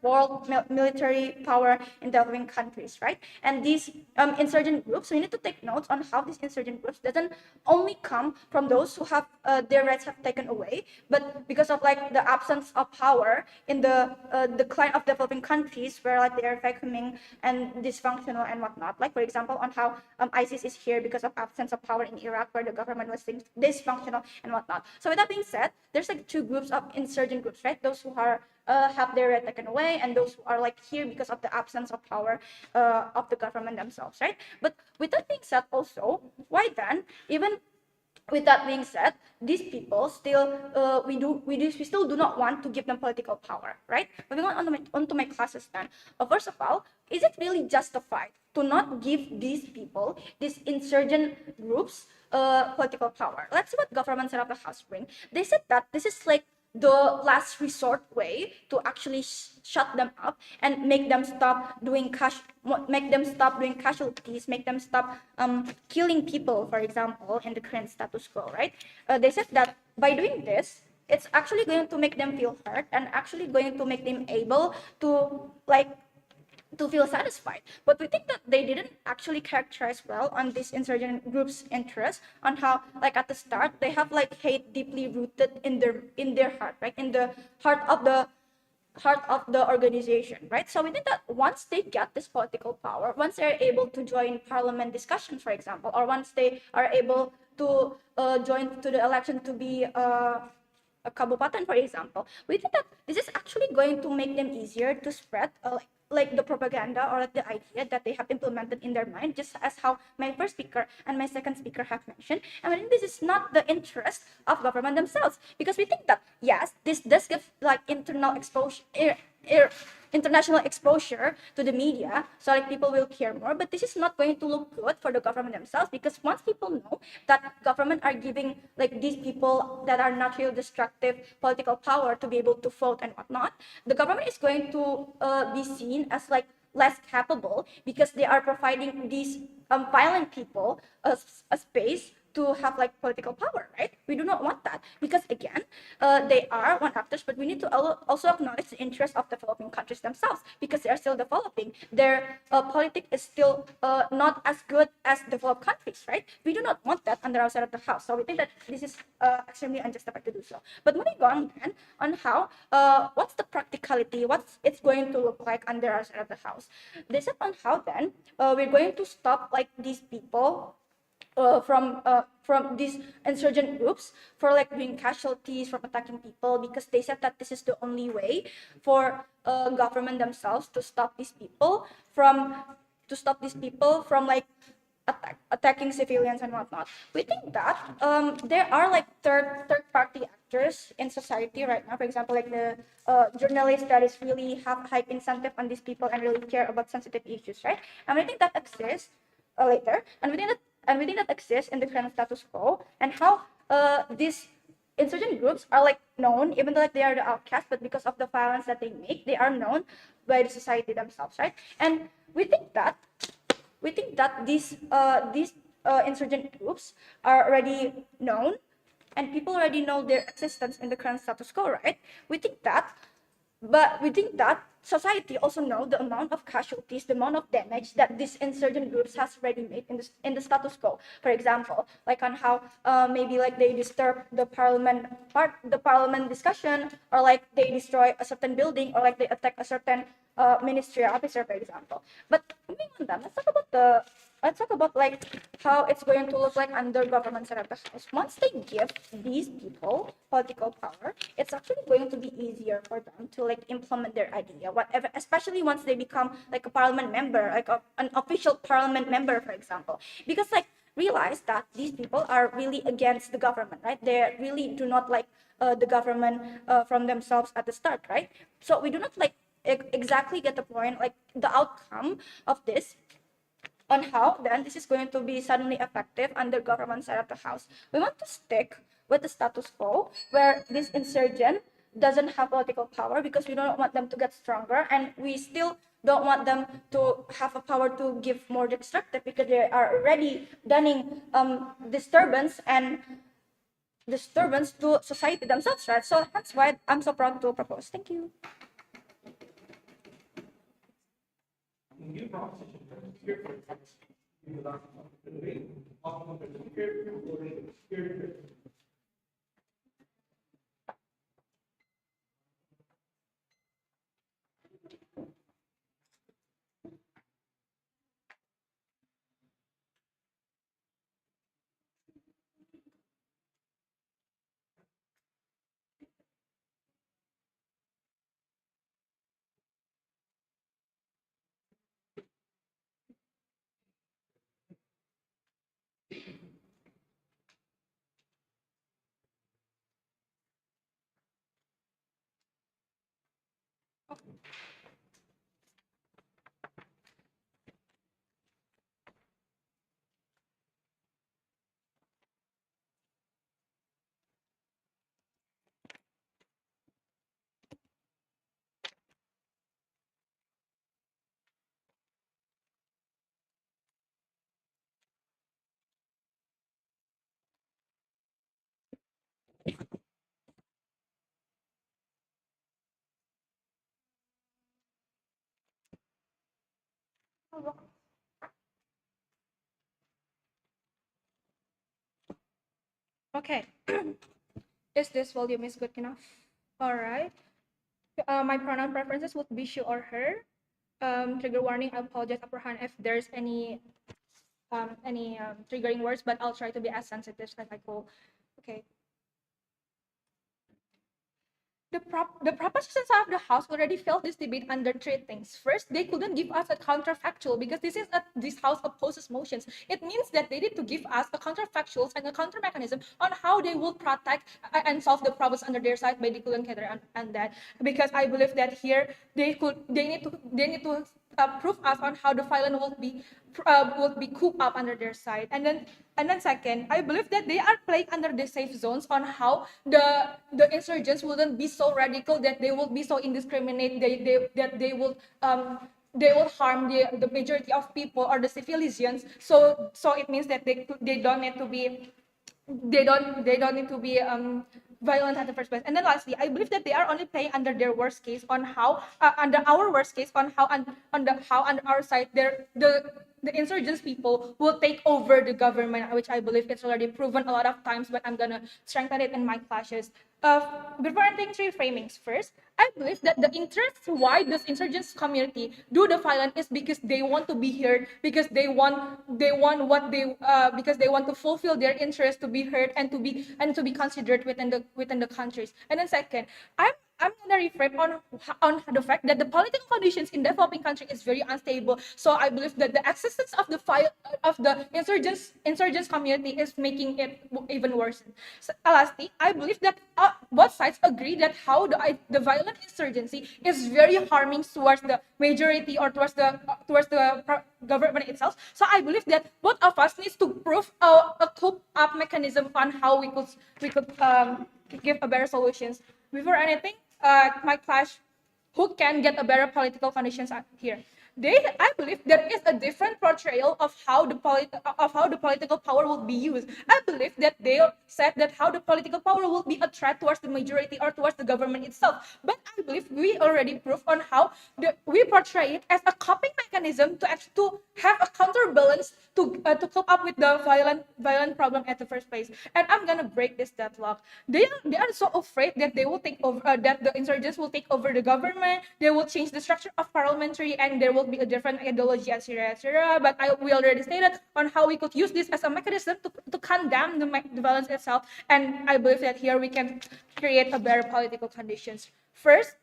world military power in developing countries, right? And these insurgent groups, we need to take notes on how these insurgent groups doesn't only come from those who have their rights have taken away, but because of like the absence of power in the decline of developing countries where like they are vacuuming and dysfunctional and whatnot. Like for example, on how ISIS is here because of absence of power in Iraq where the government was dysfunctional and whatnot. So with that being said, there's like two groups of insurgent groups, right? Those who are have their right taken away, and those who are like here because of the absence of power of the government themselves, right? But with that being said, also, why then, even with that being said, these people still we still do not want to give them political power, right? Moving on to my classes then. First of all, is it really justified to not give these people, these insurgent groups, political power? Let's see what government set up the house bring. They said that this is like the last resort way to actually shut them up and make them stop doing casualties, make them stop killing people, for example, in the current status quo, right? They said that by doing this, it's actually going to make them feel hurt and actually going to make them able to feel satisfied. But we think that they didn't actually characterize well on this insurgent group's interest, on how like at the start they have like hate deeply rooted in their heart, right? In the heart of the organization, right? So we think that once they get this political power, once they're able to join parliament discussions, for example, or once they are able to join to the election to be a kabupaten, for example, we think that this is actually going to make them easier to spread like the propaganda or like the idea that they have implemented in their mind, just as how my first speaker and my second speaker have mentioned. And I think this is not the interest of government themselves, because we think that yes, this does give like internal exposure, international exposure to the media, so like people will care more, but this is not going to look good for the government themselves, because once people know that government are giving like these people that are not real destructive political power to be able to vote and whatnot, the government is going to be seen as like less capable, because they are providing these violent people a space to have like political power, right? We do not want that, because again, they are one actors, but we need to also acknowledge the interest of developing countries themselves, because they are still developing. Their politics is still not as good as developed countries, right? We do not want that under our side of the house. So we think that this is extremely unjustified to do so. But moving on then on how, what's the practicality, what's it's going to look like under our side of the house. They said on how then we're going to stop like these people from these insurgent groups for like doing casualties, from attacking people, because they said that this is the only way for government themselves to stop these people from like attacking civilians and whatnot. We think that there are like third party actors in society right now. For example, like the journalists that is really have high incentive on these people and really care about sensitive issues, right? And we think that exists later, and we think that exists in the current status quo, and how these insurgent groups are like known, even though like they are the outcasts, but because of the violence that they make, they are known by the society themselves, right? And we think that these insurgent groups are already known, and people already know their existence in the current status quo, right? We think that society also know the amount of casualties, the amount of damage that these insurgent groups has already made in the status quo. For example, like on how maybe like they disturb the parliament discussion, or like they destroy a certain building, or like they attack a certain ministry officer, for example. But moving on, then let's talk about like how it's going to look like under government side of the house. Once they give these people political power, it's actually going to be easier for them to like implement their idea, whatever, especially once they become like a parliament member, like an official parliament member, for example, because like realize that these people are really against the government, right? They really do not like the government from themselves at the start, right? So we do not like exactly get the point, like the outcome of this, on how then this is going to be suddenly effective under government side of the house. We want to stick with the status quo, where this insurgent doesn't have political power, because we don't want them to get stronger, and we still don't want them to have a power to give more destructive, because they are already doing disturbance to society themselves, right? So that's why I'm so proud to propose. Thank you. New proposition, here for the last debate, here. Okay. Is this volume is good enough? All right. My pronoun preferences would be she or her. Trigger warning, I apologize beforehand if there's any triggering words, but I'll try to be as sensitive as I could. Okay. The propositions of the House already failed this debate under three things. First, they couldn't give us a counterfactual because this House opposes motions. It means that they need to give us a counterfactuals and a counter mechanism on how they will protect and solve the problems under their side, but they couldn't cater on that, because I believe that here they need to prove us on how the violence will be cooped up under their side. And then second, I believe that they are playing under the safe zones on how the insurgents wouldn't be so radical, that they will be so indiscriminate, that they will harm the majority of people or the civilians. So it means that they don't need to be violent at the first place. And then lastly, I believe that they are only playing under their worst case on how under our worst case on how on our side the insurgents people will take over the government, which I believe it's already proven a lot of times, but I'm gonna strengthen it in my clashes. Before entering three framings, first, I believe that the interest why this insurgents community do the violence is because they want to be heard, because they want because they want to fulfill their interest to be heard and to be considered within the countries. And then second, I'm gonna reframe on the fact that the political conditions in developing country is very unstable. So I believe that the existence of the insurgents community is making it even worse. So, lastly, I believe that both sides agree that how the violent insurgency is very harming towards the majority or towards the government itself. So I believe that both of us needs to prove a coop up mechanism on how we could give a better solutions. Before anything, my clash, who can get a better political conditions here? I believe there is a different portrayal of how the political power will be used. I believe that they said that how the political power will be a threat towards the majority or towards the government itself. But I believe we already proved on how we portray it as a coping mechanism to have a counterbalance to cope up with the violent problem at the first place. And I'm gonna break this deadlock. They are so afraid that they will take over, that the insurgents will take over the government. They will change the structure of parliamentary, and there will be a different ideology, etc. But we already stated on how we could use this as a mechanism to condemn the violence itself. And I believe that here we can create a better political conditions. First,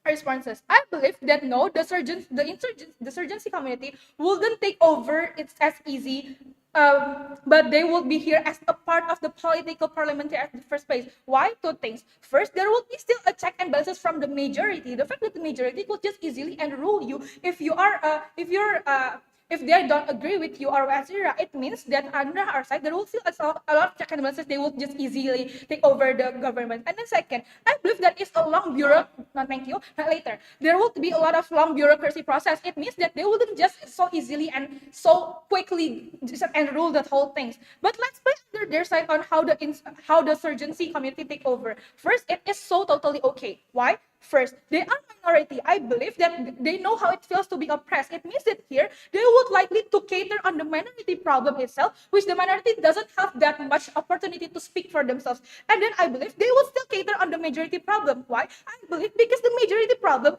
responses. I believe that no, the insurgency community wouldn't take over. It's as easy. But they will be here as a part of the political parliamentary at the first place. Why? Two things. First, there will be still a check and balances from the majority. The fact that the majority could just easily enroll you if they don't agree with you or etc. It means that under our side there will still a lot of check and balances. They will just easily take over the government. And then second, I believe that is a long later. There will be a lot of long bureaucracy process. It means that they wouldn't just so easily and so quickly just enroll that whole things. But let's play under their side on how the insurgency community take over. First, it is so totally okay. Why? First, they are minority. I believe that they know how it feels to be oppressed. It means that here they would likely to cater on the minority problem itself, which the minority doesn't have that much opportunity to speak for themselves. And then I believe they will still cater on the majority problem. Why? I believe because the majority problem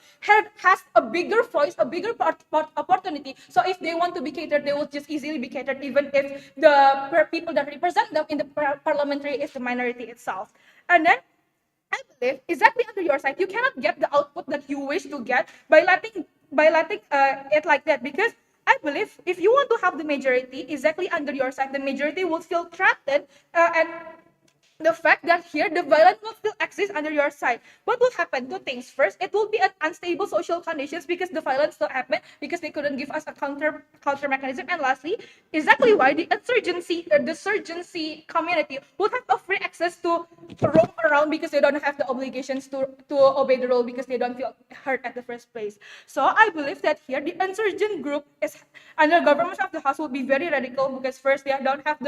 has a bigger voice, a bigger opportunity. So if they want to be catered, they will just easily be catered, even if the people that represent them in the parliamentary is the minority itself. And then I believe exactly under your side, you cannot get the output that you wish to get by letting it like that. Because I believe if you want to have the majority exactly under your side, the majority will feel threatened, and the fact that here the violence will still exist under your side. What will happen? Two things. First, it will be an unstable social conditions because the violence still happen because they couldn't give us a counter mechanism. And lastly, exactly why the insurgency community would have a free access to roam around because they don't have the obligations to obey the rule because they don't feel hurt at the first place. So I believe that here the insurgent group is under government of the house will be very radical because first they don't have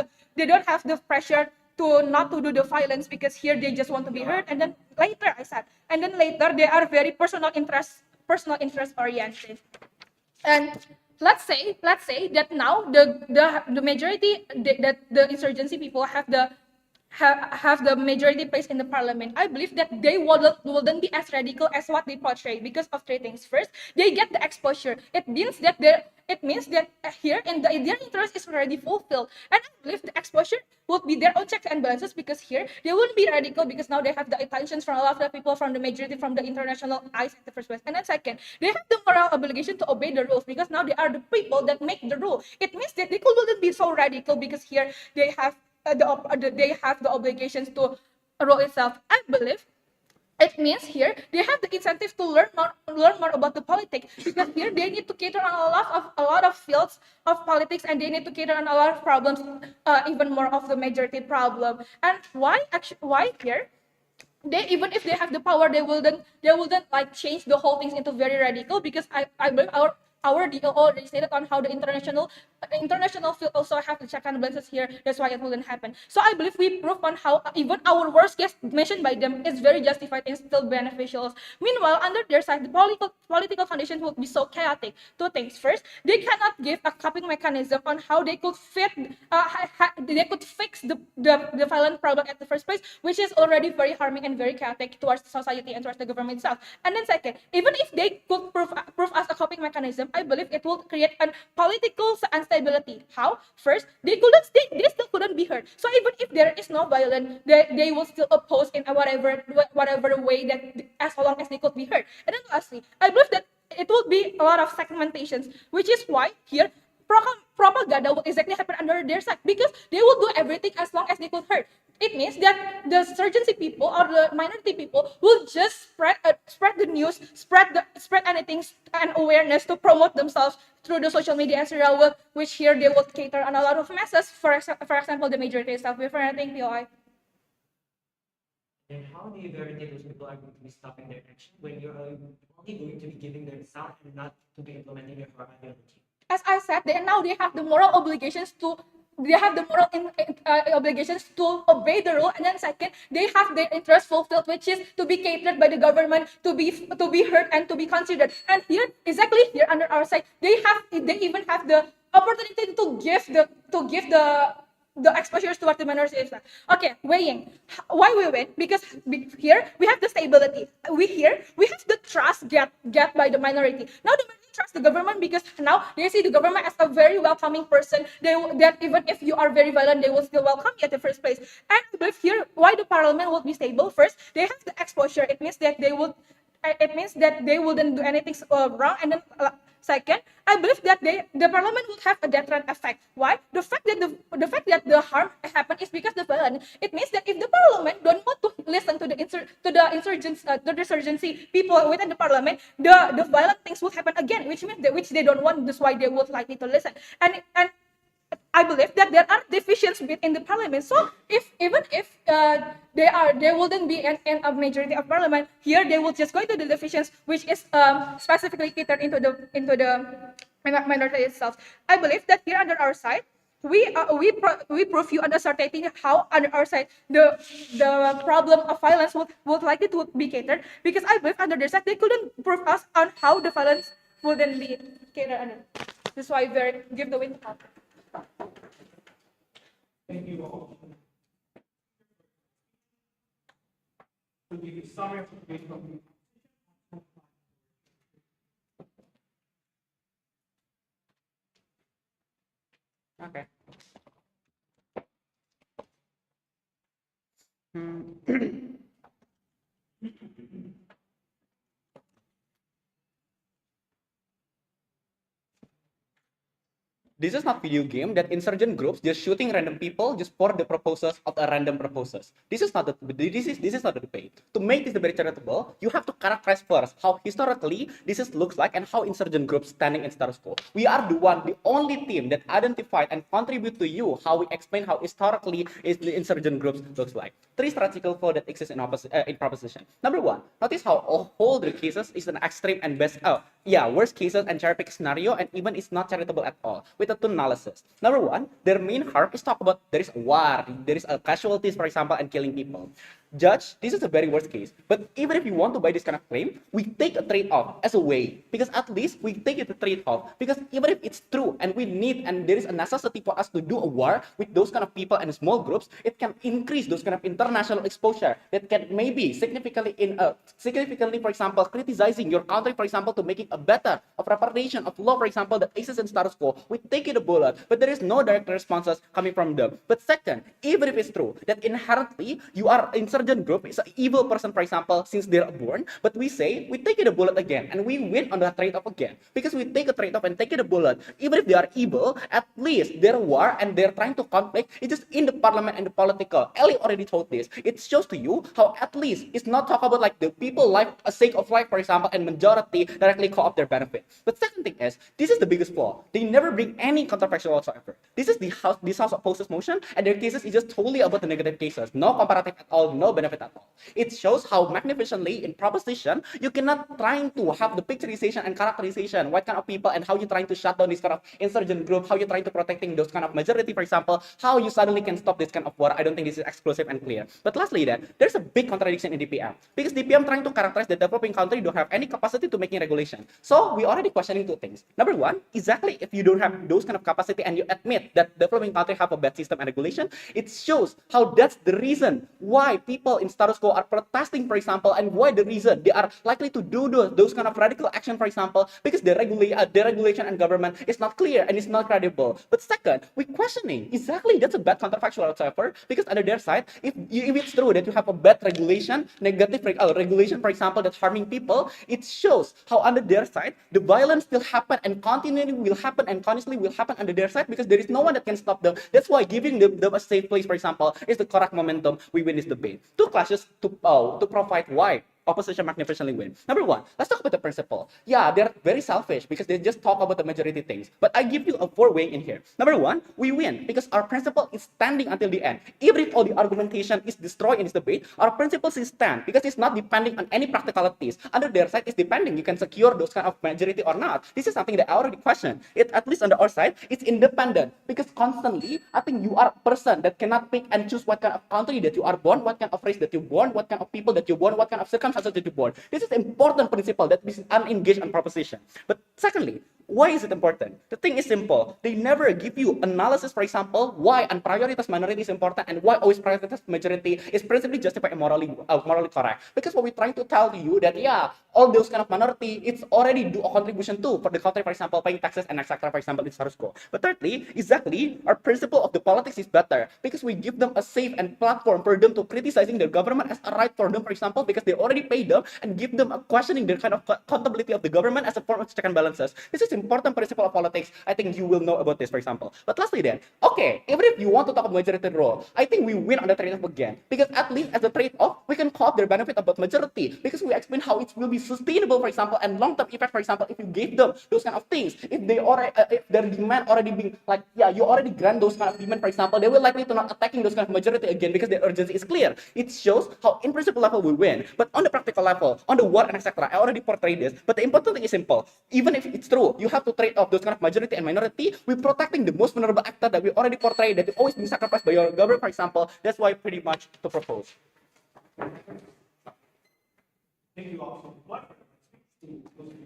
the pressure to not to do the violence because here they just want to be heard. And then later they are very personal interest oriented. And let's say that now the majority that the insurgency people have have the majority place in the parliament, I believe that they wouldn't be as radical as what they portray because of three things. First, they get the exposure. It means that here in their interest is already fulfilled, and I believe the exposure would be their own checks and balances because here they wouldn't be radical because now they have the attentions from a lot of the people from the majority from the international eyes in the first place. And then second, they have the moral obligation to obey the rules because now they are the people that make the rule. It means that they wouldn't be so radical because here they have they have the obligations to rule itself. I believe it means here they have the incentive to learn more about the politics because here they need to cater on a lot of fields of politics and they need to cater on a lot of problems, even more of the majority problem. And why here? They even if they have the power, they wouldn't like change the whole things into very radical because I believe our DO already stated on how the international field also have the check and balances here. That's why it wouldn't happen. So I believe we prove on how even our worst case mentioned by them is very justified and still beneficial. Meanwhile, under their side, the political conditions would be so chaotic. Two things. First, they cannot give a coping mechanism on how they could they could fix the violent problem at the first place, which is already very harming and very chaotic towards society and towards the government itself. And then second, even if they could prove us a coping mechanism, I believe it will create a political instability. How? First, they still couldn't be heard. So even if there is no violence, they will still oppose in whatever way that as long as they could be heard. And then lastly, I believe that it will be a lot of segmentations, which is why here propaganda will exactly happen under their side because they will do everything as long as they could hurt. It means that the surgency people or the minority people will just spread the news, spread anything and awareness to promote themselves through the social media and serial work, which here they will cater on a lot of masses. For example, the majority itself. Before anything, POI. And how do you guarantee those people are going to be stopping their action when you're only going to be giving them sound and not to be implementing your ideology? As I said, they have the moral obligations to obligations to obey the rule, and then second, they have their interest fulfilled, which is to be catered by the government, to be heard and to be considered. And here, exactly here under our side, they even have the opportunity to give the exposures towards the minorities. Okay, weighing. Why we win? Because here we have the stability. We have the trust get by the minority. Now the minority trust the government because now they see the government as a very welcoming person. That even if you are very violent, they will still welcome you at the first place. And I believe here why the parliament will be stable. First, they have the exposure. It means that they wouldn't do anything wrong. And then second, I believe that the parliament would have a deterrent effect. Why? The fact that the harm happened is because the violence. It means that if the parliament don't want to listen to the insurgents, the insurgency people within the parliament, the violent things will happen again, which means which they don't want. That's why they would likely to listen. And I believe that there are divisions within the parliament. So even if there wouldn't be a majority of parliament, here they will just go into the divisions, which is specifically catered into the minority itself. I believe that here under our side, we prove you uncertainty how under our side the problem of violence would likely to be catered, because I believe under their side they couldn't prove us on how the violence wouldn't be catered under. That's why I give the win. Thank you all. To give you summary of the debate from Okay. This is not video game that insurgent groups just shooting random people just for the proposals of a random proposals. This is not the debate. To make this debate charitable, you have to characterize first how historically looks like and how insurgent groups standing in status quo. We are the only team that identified and contribute to you how we explain how historically the insurgent groups looks like. Three strategical flow that exist in proposition. Number one, notice how all the cases is an extreme and worst cases and cherry pick scenario, and even it's not charitable at all with a two analysis. Number one, their main harm is talk about there is war, there is casualties, for example, and killing people. Judge, this is a very worst case. But even if you want to buy this kind of claim, we take a trade-off as a way, because at least we take it a trade-off. Because even if it's true and we need and there is a necessity for us to do a war with those kind of people and small groups, it can increase those kind of international exposure that can maybe significantly, for example, criticizing your country, for example, to making a better of reparation of law, for example, that exists in status quo. We take it a bullet, but there is no direct responses coming from them. But second, even if it's true that inherently you are insurgent group is an evil person, for example, since they're born, but we say we take it a bullet again and we win on the trade-off again, because we take a trade-off and take it a bullet. Even if they are evil, at least their war and they're trying to conflict, it is in the parliament and the political. Ellie already told this. It shows to you how at least it's not talk about like the people life, a sake of life, for example, and majority directly co-opt their benefit. But second thing is, this is the biggest flaw. They never bring any counterfactual whatsoever. This is this house opposes motion, and their cases is just totally about the negative cases. No comparative at all, no benefit at all. It shows how magnificently in proposition you cannot trying to have the picturization and characterization what kind of people and how you trying to shut down this kind of insurgent group, how you trying to protecting those kind of majority, for example, how you suddenly can stop this kind of war. I don't think this is exclusive and clear. But lastly, then there's a big contradiction in DPM, because DPM trying to characterize the developing country don't have any capacity to making regulation. So we already questioning two things. Number one, exactly if you don't have those kind of capacity and you admit that developing country have a bad system and regulation, it shows how that's the reason why people in status quo are protesting, for example, and why the reason they are likely to do those kind of radical action, for example, because the regulation and government is not clear and it's not credible. But second, we questioning exactly that's a bad counterfactual whatsoever, because under their side, if it's true that you have a bad regulation, negative regulation, for example, that's harming people, it shows how under their side the violence still happen and continually will happen and constantly will happen under their side, because there is no one that can stop them. That's why giving them a safe place, for example, is the correct momentum we win this debate. Two clashes to provide why opposition magnificently win. Number one, let's talk about the principle. Yeah, they're very selfish because they just talk about the majority things. But I give you a four-way in here. Number one, we win because our principle is standing until the end. Even if all the argumentation is destroyed in this debate, our principles is stand because it's not depending on any practicalities. Under their side, it's depending. You can secure those kind of majority or not. This is something that I already questioned. It, at least on our side, it's independent because constantly, I think you are a person that cannot pick and choose what kind of country that you are born, what kind of race that you're born, what kind of people that you're born, what kind of circumstances that you're born. This is important principle that is unengaged on proposition. But secondly, why is it important? The thing is simple. They never give you analysis, for example, why unprioritized minority is important and why always prioritized majority is principally justified and morally correct. Because what we're trying to tell you that, yeah, all those kind of minority, it's already do a contribution too for the country, for example, paying taxes and etc. For example, in status quo. But thirdly, exactly, our principle of the politics is better because we give them a safe and platform for them to criticizing their government as a right for them, for example, because they already paid them and give them a questioning their kind of accountability of the government as a form of check and balances. This is important principle of politics. I think you will know about this, for example. But lastly then, okay, even if you want to talk about majority role, I think we win on the trade-off again. Because at least as a trade-off, we can call their benefit about majority. Because we explain how it will be sustainable, for example, and long-term effect, for example, if you gave them those kind of things. If they already, if their demand already being like, yeah, you already grant those kind of demand, for example, they will likely to not attacking those kind of majority again because their urgency is clear. It shows how in principle level we win. But on the practical level, on the war and etc., I already portrayed this. But the important thing is simple. Even if it's true, you have to trade off those kind of majority and minority. We're protecting the most vulnerable actor that we already portrayed, that always been sacrificed by your government, for example. That's why pretty much to propose. Thank you all so much for the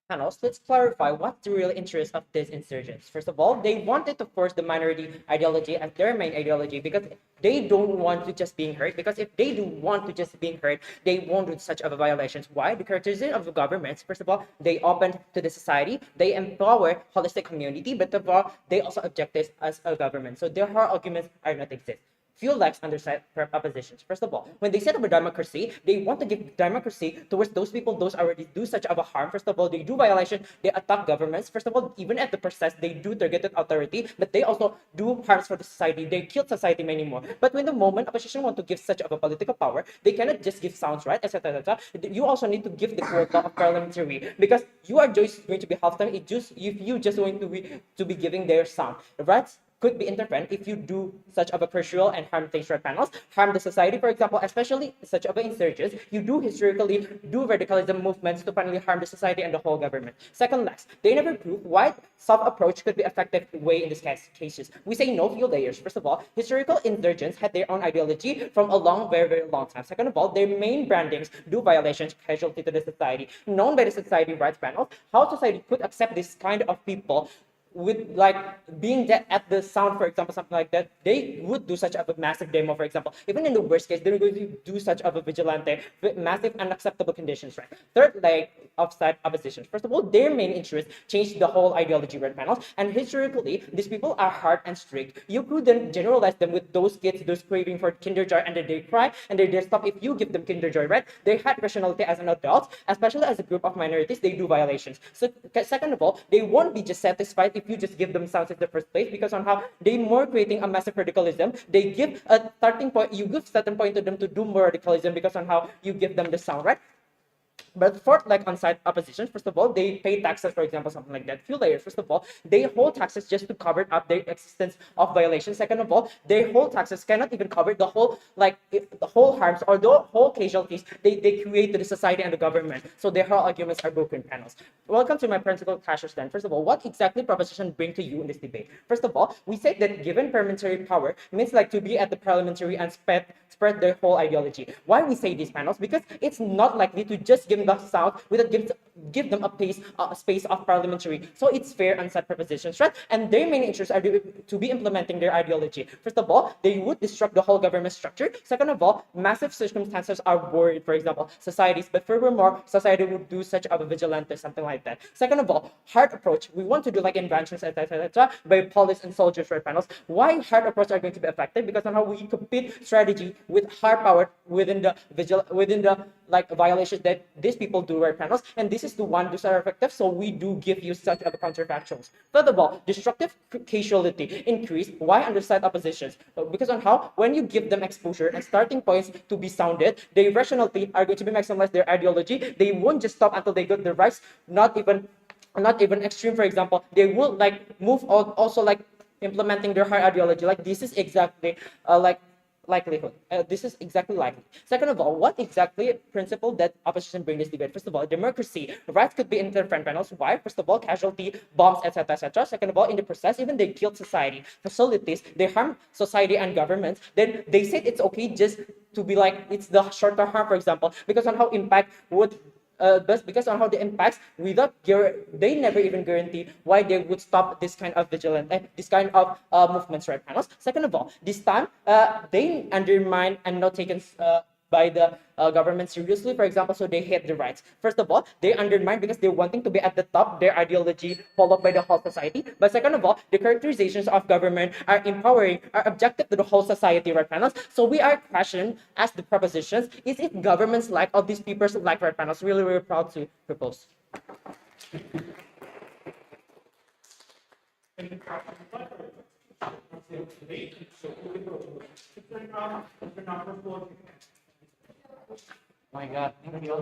Panels, let's clarify what's the real interest of these insurgents. First of all, they wanted to force the minority ideology as their main ideology because they don't want to just being heard. Because if they do want to just being heard, they won't do such of violations. Why? The characteristic of the governments, first of all, they open to the society, they empower holistic community, but of all, they also object this as a government. So their arguments are not exist. few lacks under side oppositions. First of all, when they set up a democracy, they want to give democracy towards those people, those already do such of a harm. First of all, they do violation, they attack governments. First of all, even at the process, they do targeted authority, but they also do harms for the society. They kill society many more. But when the moment opposition want to give such of a political power, they cannot just give sounds, right, etc., etc. You also need to give the quota of parliamentary, because you are just going to be half time. If you just going to be giving their sound, right? Could be interfered if you do such of a crucial and harm things for panels, harm the society, for example, especially such of insurgents. You do historically do radicalism movements to finally harm the society and the whole government. Second last, they never prove why soft approach could be effective way in these cases. We say no few layers. First of all, historical insurgents had their own ideology from a very, very long time. Second of all, their main brandings do violations casualty to the society, known by the society rights panel. How society could accept this kind of people with like being that at the sound, for example, something like that, they would do such of a massive demo, for example. Even in the worst case, they're going to do such of a vigilante with massive unacceptable conditions, right? Third leg of side opposition. First of all, their main interest changed the whole ideology, red panels. And historically, these people are hard and strict. You couldn't generalize them with those kids, those craving for Kinder Joy, and they cry and they stop if you give them Kinder Joy, right? They had rationality as an adult, especially as a group of minorities, they do violations. So second of all, they won't be just satisfied if you just give them sounds in the first place, because on how they more creating a massive radicalism, they give a starting point, you give certain point to them to do more radicalism because on how you give them the sound, right? But fourth, like on-site opposition, first of all, they pay taxes, for example, something like that. Few layers. First of all, they hold taxes just to cover up their existence of violations. Second of all, they hold taxes cannot even cover the whole, like, the whole harms or the whole casualties they create to the society and the government. So their whole arguments are broken panels. Welcome to my principal clashes then. First of all, what exactly proposition bring to you in this debate? First of all, we say that given parliamentary power means like to be at the parliamentary and spread their whole ideology. Why we say these panels? Because it's not likely to just give the sound without give them a space of parliamentary. So it's fair and set propositions, right? And their main interests are to be implementing their ideology. First of all, they would disrupt the whole government structure. Second of all, massive circumstances are worried, for example, societies, but furthermore, society would do such of a vigilante, something like that. Second of all, hard approach. We want to do like inventions, etc., by police and soldiers, right, panels. Why hard approach are going to be effective? Because on how we compete strategy with hard power within the like violations that these people do, right, panels, and this is the one those are effective, so we do give you such other counterfactuals. Third of all, destructive casualty increase. Why under side oppositions? Because on how when you give them exposure and starting points to be sounded, their rationality are going to be maximized their ideology. They won't just stop until they get the rights, not even extreme, for example. They will like move on also like implementing their high ideology. Like this is exactly like likelihood. This is exactly likely. Second of all, what exactly principle that opposition bring this debate? First of all, democracy. Rights could be interfered panels. Why? First of all, casualty, bombs, etc., etc. Second of all, in the process, even they killed society, facilities, they harm society and governments. Then they said it's okay just to be like it's the shorter harm, for example, because on how impact would but because on how the impacts without they never even guarantee why they would stop this kind of this kind of movements, right, panels. Second of all, this time they undermine and not taken by the government seriously, for example, so they hate the rights. First of all, they undermine because they're wanting to be at the top, their ideology followed by the whole society. But second of all, the characterizations of government are empowering, are objective to the whole society, right, panels. So we are questioning as the propositions, is it governments like all these people's like, right, panels? Really, really proud to propose. My God, thank you.